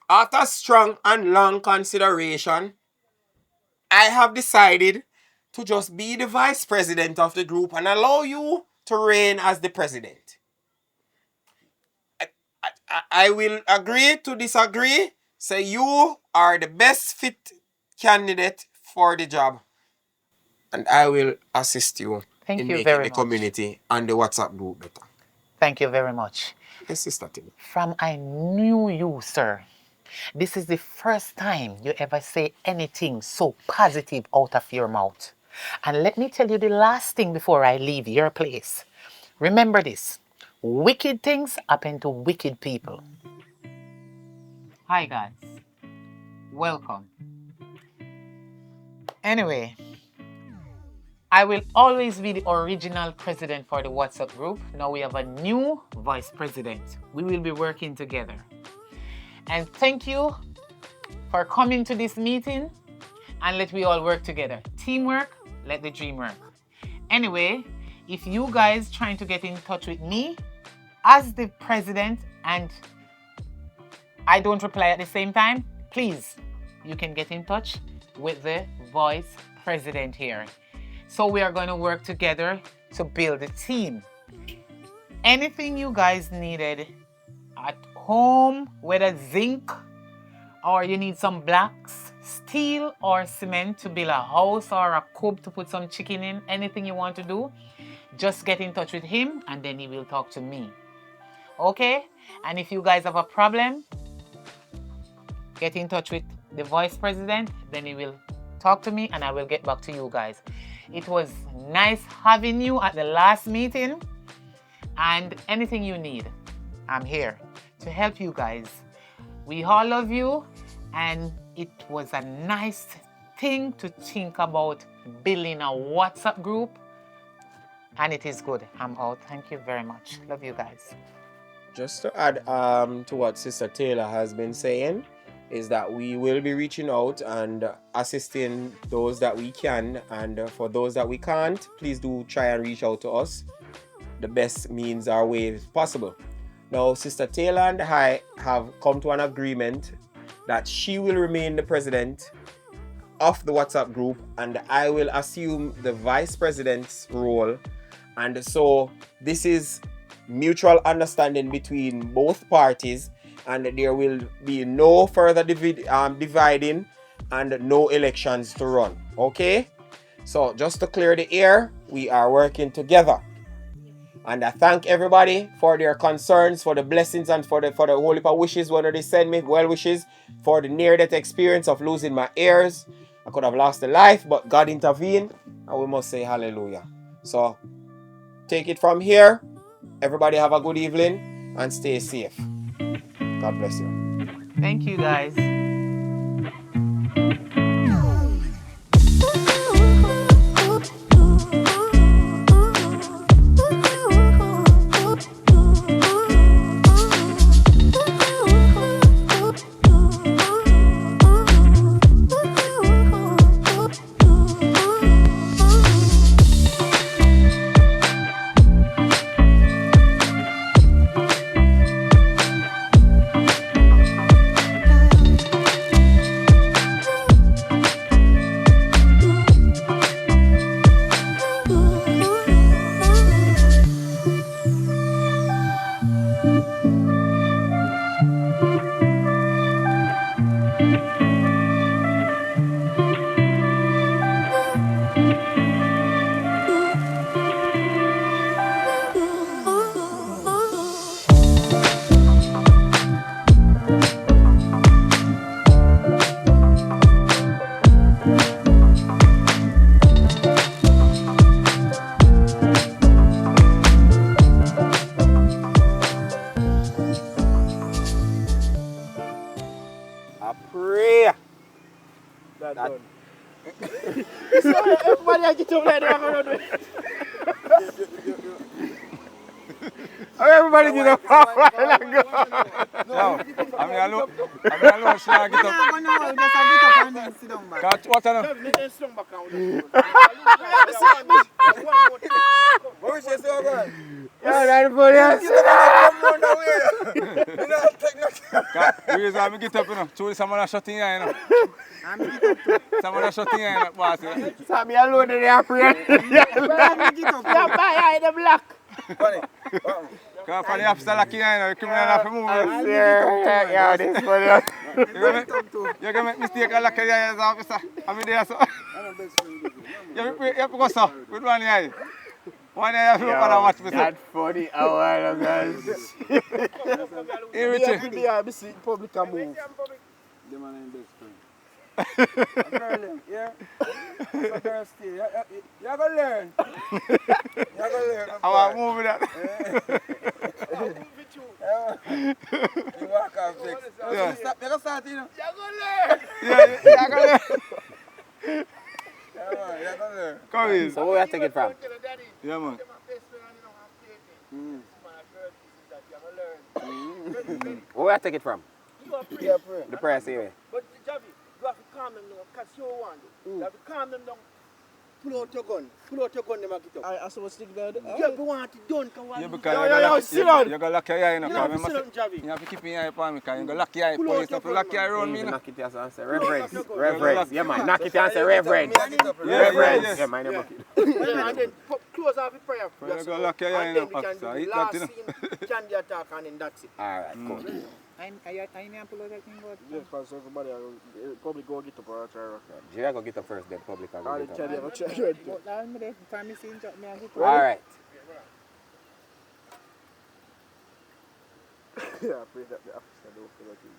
After strong and long consideration, I have decided to just be the vice president of the group and allow you to reign as the president. I will agree to disagree. Say you are the best fit candidate for the job. And I will assist you Thank in you making very the much. community and the WhatsApp group better. Thank you very much. Yes, Sister Taylor. From I knew you, sir. This is the first time you ever say anything so positive out of your mouth. And let me tell you the last thing before I leave your place. Remember this. Wicked things happen to wicked people. Hi, guys. Welcome. Anyway, I will always be the original president for the WhatsApp group. Now we have a new vice president. We will be working together. And thank you for coming to this meeting, and let we all work together. Teamwork, let the dream work. Anyway, if you guys trying to get in touch with me as the president and I don't reply at the same time, please, you can get in touch with the vice president here. So we are going to work together to build a team. Anything you guys needed at home, whether zinc, or you need some blocks, steel or cement to build a house or a coop to put some chicken in, anything you want to do, just get in touch with him and then he will talk to me. Okay? And if you guys have a problem, get in touch with the vice president, then he will talk to me and I will get back to you guys. It was nice having you at the last meeting, and anything you need, I'm here to help you guys. We all love you, and it was a nice thing to think about building a WhatsApp group, and it is good. I'm out. Thank you very much. Love you guys. Just to add to what Sister Taylor has been saying, is that we will be reaching out and assisting those that we can, and for those that we can't, please do try and reach out to us the best means or ways possible. Now, Sister Taylor and I have come to an agreement that she will remain the president of the WhatsApp group, and I will assume the vice president's role. And so this is mutual understanding between both parties, and there will be no further dividing and no elections to run. Okay? So just to clear the air, we are working together. And I thank everybody for their concerns, for the blessings, and for the whole heap of wishes, whether they send me well wishes for the near-death experience of losing my ears. I could have lost a life, but God intervened, and we must say hallelujah. So take it from here. Everybody have a good evening and stay safe. God bless you. Thank you, guys. I pray That that done. So everybody I get up like that, I'm gonna do it. Everybody get up. No, I mean, alone, she not get up. What I know? Make them strong back and what we say so good? Yeah, that's funny. The reason I get up, you know, truly someone shut in here, you know. Someone shut in here, boss. So me alone in the friend. yeah, buy the black. Because for the officer like you, you know, the criminal have to move. Yeah, this funny. You can make mistake and lock your eyes, officer. I'm there, so. You have to go, sir, with one eye. One eye, you have to look and watch me, sir. That's funny, a while ago, guys. Here, Richie. Yeah, I see public can move. The man ain't best friend. A girl, yeah? A girl stay. You're going to learn. You're going to learn. I want to move with that. You walk off six. Yeah. You're going to start, you know? Yeah, you're going to learn. Yeah, man, you're going to learn. Come in. So where you take it from? Yeah, man. Where you take it from? Yeah, pray. The press here. But Javi, you have to calm them down, because you want it. You have to calm them down. Pull out your gun. Pull out your gun, they make it up. I saw what's stick there. Yeah, but want it done. Yeah, because sit down. you're going to lock your eye, you know. You have to sit down, Javi. You have to keep your eye upon me, because you're going to lock your eye. Pull out Police your have to lock your eye around me, you know. Knock it and say reverence. Reverence. Yeah, man. Knock it and say reverence. Yeah, Reverence. yes. Yeah, man. Knock it. Yeah, and then close off the prayer. You're going to lock your eye, And you then know, we can officer. do Hit the that, last you know. scene, candy attack, and then that's it. All right, cool. I pull out that thing, but Yes, because everybody probably go get up or try rock. Jay, I go get up first, then public. I go get up. All right. Yeah, I pray that the officer don't feel like it.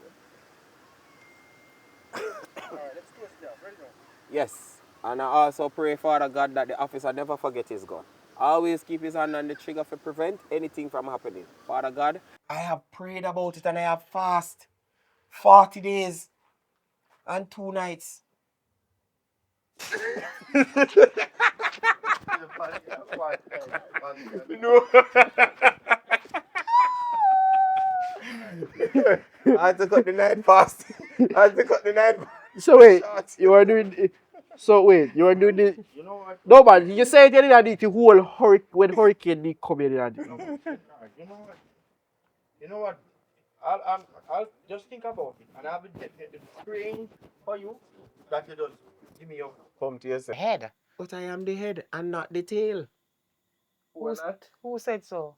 Alright, let's close it down. Ready now? Yes. And I also pray, Father God, that the officer never forget his gun. Always keep his hand on the trigger to prevent anything from happening. Father God, I have prayed about it and I have fast 40 days and 2 nights. No. I had to cut the night fast. I had to cut the night fast. So wait, Short. you are doing. So wait, you are doing the. You know what? No man, you say it in the whole when hurricane they come in. You know what? You know what? I'll just think about it, and I'll be praying for you that you just give me your Come to yourself. Head. But I am the head and not the tail. Who said so?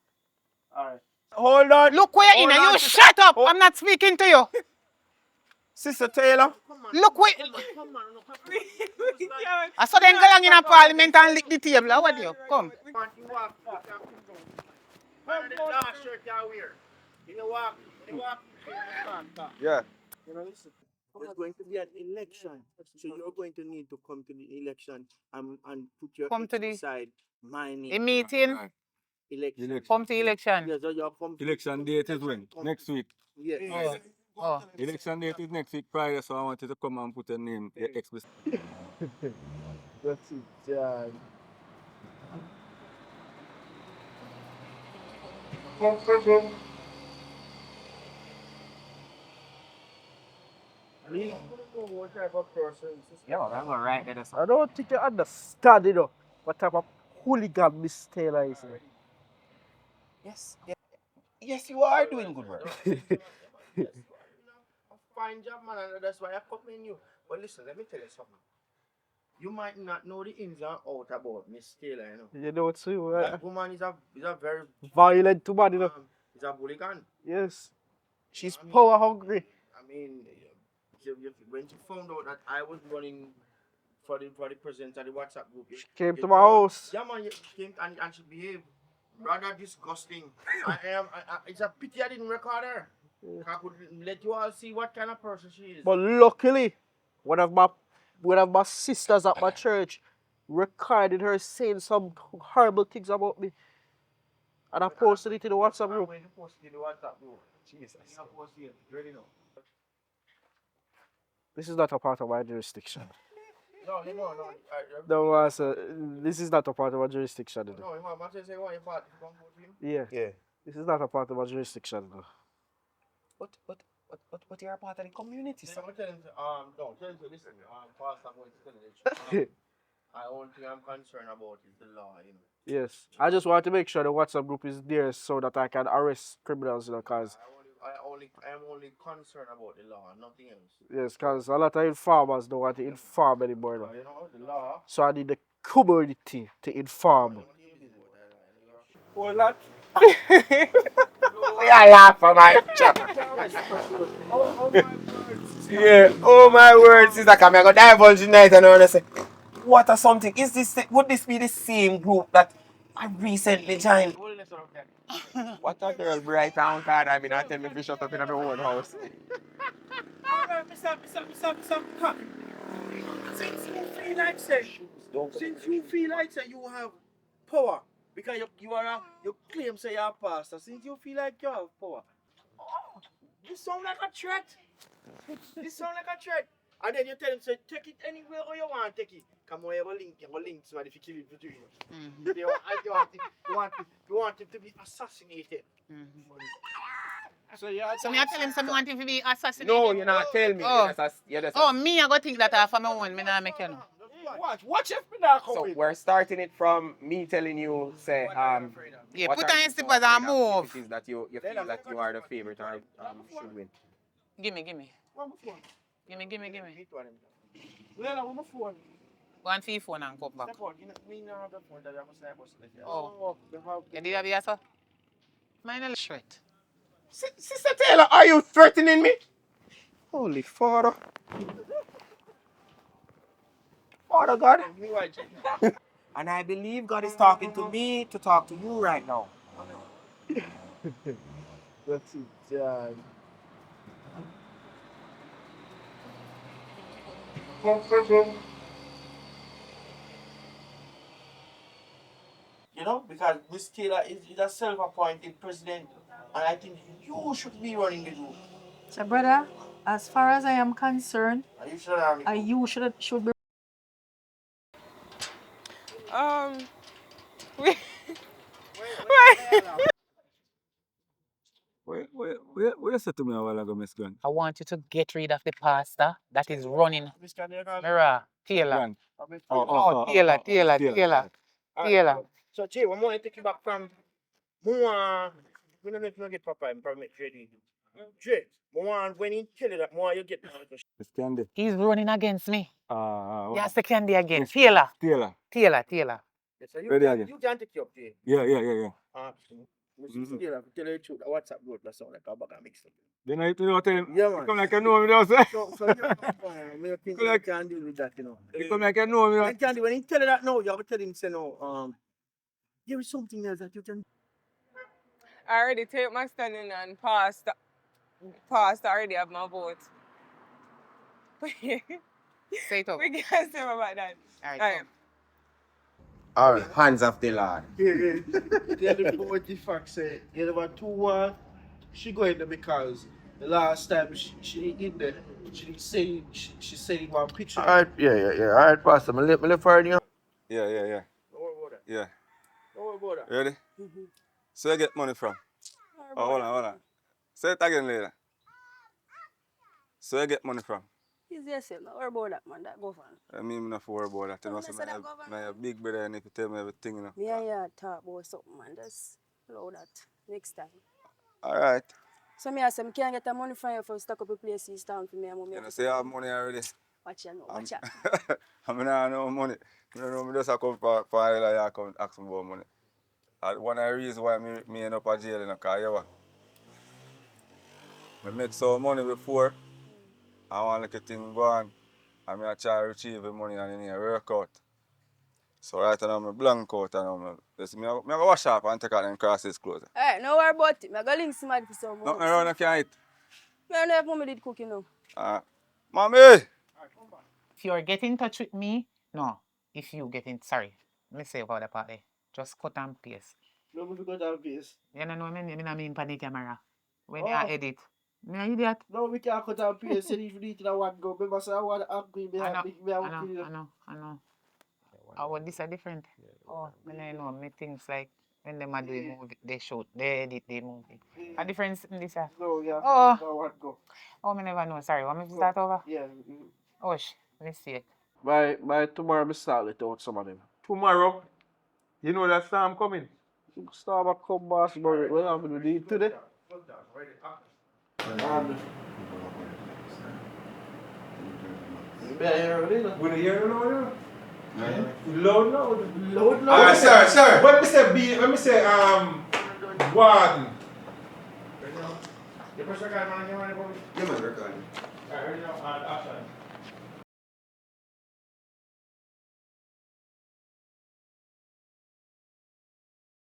Alright. Hold on. Look where you're Hold in. on, You sister. shut up. Oh. I'm not speaking to you. Sister Taylor. Look where. Come on. I saw them go along in a parliament and lick the table. How do you? Come. You walk, the last shirt you wear. You walk, Yeah. You know, listen. There's going to be an election, so you're going to need to come to the election and put your Come to the side. My name. a meeting. Election. Come to election. Yes, so you're come. Election date is when? Next week. Yes. Oh. Oh. Election date is next week Friday, so I wanted to come and put a name. That's it, John. What type of person? Yeah, I'm gonna write that. I don't think you understand, what type of hooligan Miss Taylor is. Yes. Yes, you are doing good work. A fine job, man, and that's why I commend you. But listen, let me tell you something. You might not know the ins and outs about Miss Taylor, you know. You know what, too? That woman is a very Violent woman, is a hooligan. Yes. She's power hungry. I mean, when she found out that I was running for the president of the WhatsApp group, She came to my house. Yeah, man, she came and she behaved rather disgusting. It's a pity I didn't record her. I could let you all see what kind of person she is. But luckily, one of my sisters at my church recorded her saying some horrible things about me. And I posted it in the WhatsApp group. When you posted in the WhatsApp group, Jesus. You posted it, really know. This is not a part of my jurisdiction. No. No, this is not a part of my jurisdiction. No, you want to say why you part to come with him? Yeah. Yeah. This is not a part of my jurisdiction. But you're a part of the community, So so. I'm telling you, listen, Pastor, I'm going to tell you. The only thing I'm concerned about is the law, you know. Yes. I just want to make sure the WhatsApp group is there so that I can arrest criminals, because I am only concerned about the law, nothing else. yes, because a lot of informers don't want to inform anymore. You know, the law. So I need the community to inform. Well, that. We are laughing, my Yeah. Oh my word, sister, come here. I go divulge tonight and I want to say, what or something? Would this be the same group that I recently joined? What a girl, bright town card. I mean, I tell me to shut up in my own house. Since you feel like say you have power, because you claim say you're a pastor, since you feel like you have power, this sound like a threat. And then you tell him, say, take it anywhere or you want to take it. Come on, you have a link somebody to kill it between you. You want him to be assassinated. So me I tell him some want him to be assassinated. No, you're not telling me. Oh. You're just Oh, me I go think that I for my own. Me not make you know. Watch if me not come So in. we're starting it from me telling you, say, Yeah, what put are on you your so slippers and afraid of? move. If it is that you feel that you are the favorite or should win. Give me. Give me. Lela, where my phone? Go and see your phone and come back. Step out. Me not have the phone that I'm saying. Oh. You did have your sir? Mine a shred. Sister Taylor, are you threatening me? Holy Father. Father God. And I believe God is talking to me to talk to you right now. That's it, John. You know, because Miss Taylor is a self-appointed president, and I think you should be running the group. So, brother, as far as I am concerned, And you should run the group. you should be. We, What you said to me a while ago, Miss Grant? I want you to get rid of the pastor that is running. Miss Taylor. Mirror, Taylor. Grant. No, Taylor. Alright, so Jay, we want to take you back from more. We don't need to get proper and permit trading. Jay, more when he tell you that more you get. Miss Candy. He's running against me. What? Yes, the candy again. Miss Taylor. Taylor. Taylor. Yes, so Ready again? you can't take you up, Jay. Yeah. Mr. Taylor, tell you the truth, the WhatsApp group that sound like a bag of mixed up. Then I tell him. Yeah, man. Come like you know me now, sir. So you think you can deal with that, you know. You come like you know me now. You can't do when he tell you that no, you have to tell him say no, there is something else that you can. I already take my standing and passed already have my vote. Say it over. We can't say about that. Alright, Alright. come. Alright, hands off the Lord. Yeah, the point the fact say, you know what, 2-1, she go in there because the last time she in there, she said it one picture. Alright, yeah. Alright, Pastor, me left for you. Yeah. Don't worry about that. Yeah. Don't worry about that. Ready? So you get money from? Hold on. Say it again later. So you get money from? He's yes, don't worry about that, man. That go for I mean, I'm not worry about that. You know, Don't so mess with that my government. big brother and if you tell me everything, you know. me and you talk about something, man. Just allow that next time. Alright. So me ask him, can I get the money from you for stock up a place in town for me and mommy? You know, say I have money already. Watch you know, watch out. I mean, I no money. You know, me just come for I come ask me about money. One of the reasons why me end up in jail, you know, because you know, I make some money before. I want to get things going. And I try to retrieve the money and then work out. So right now, I'm blank out and I'm go wash up and take out them crosses clothes. Alright, no worry about it. I go link somebody for some money. Nothing around I can't eat. Me don't know if mommy did cooking now. Mommy! If you're getting in touch with me, no. If you get in, sorry. Let me say about the part there. Just cut and paste. No, we go down pace. You know what I mean pan the camera. When you edit. Me an idiot. No, we can't cut down pace. Say if you need to one go. Remember, say I want to agree. I know. Oh, this are different. Oh, when I know me things like when them are doing movie, they shoot, they edit the movie. A difference in this. No, yeah. Oh. No, one go. Oh, me never know. Sorry, want me to start over? Yeah. Oh, let's see it. By tomorrow, we start let out some of them. Tomorrow, you know that storm coming. Start back come boss, but what happened with it today? Will you hear the loud? Loud. Alright, sir. When me say warden. Yeah, man, recording. Alright, action.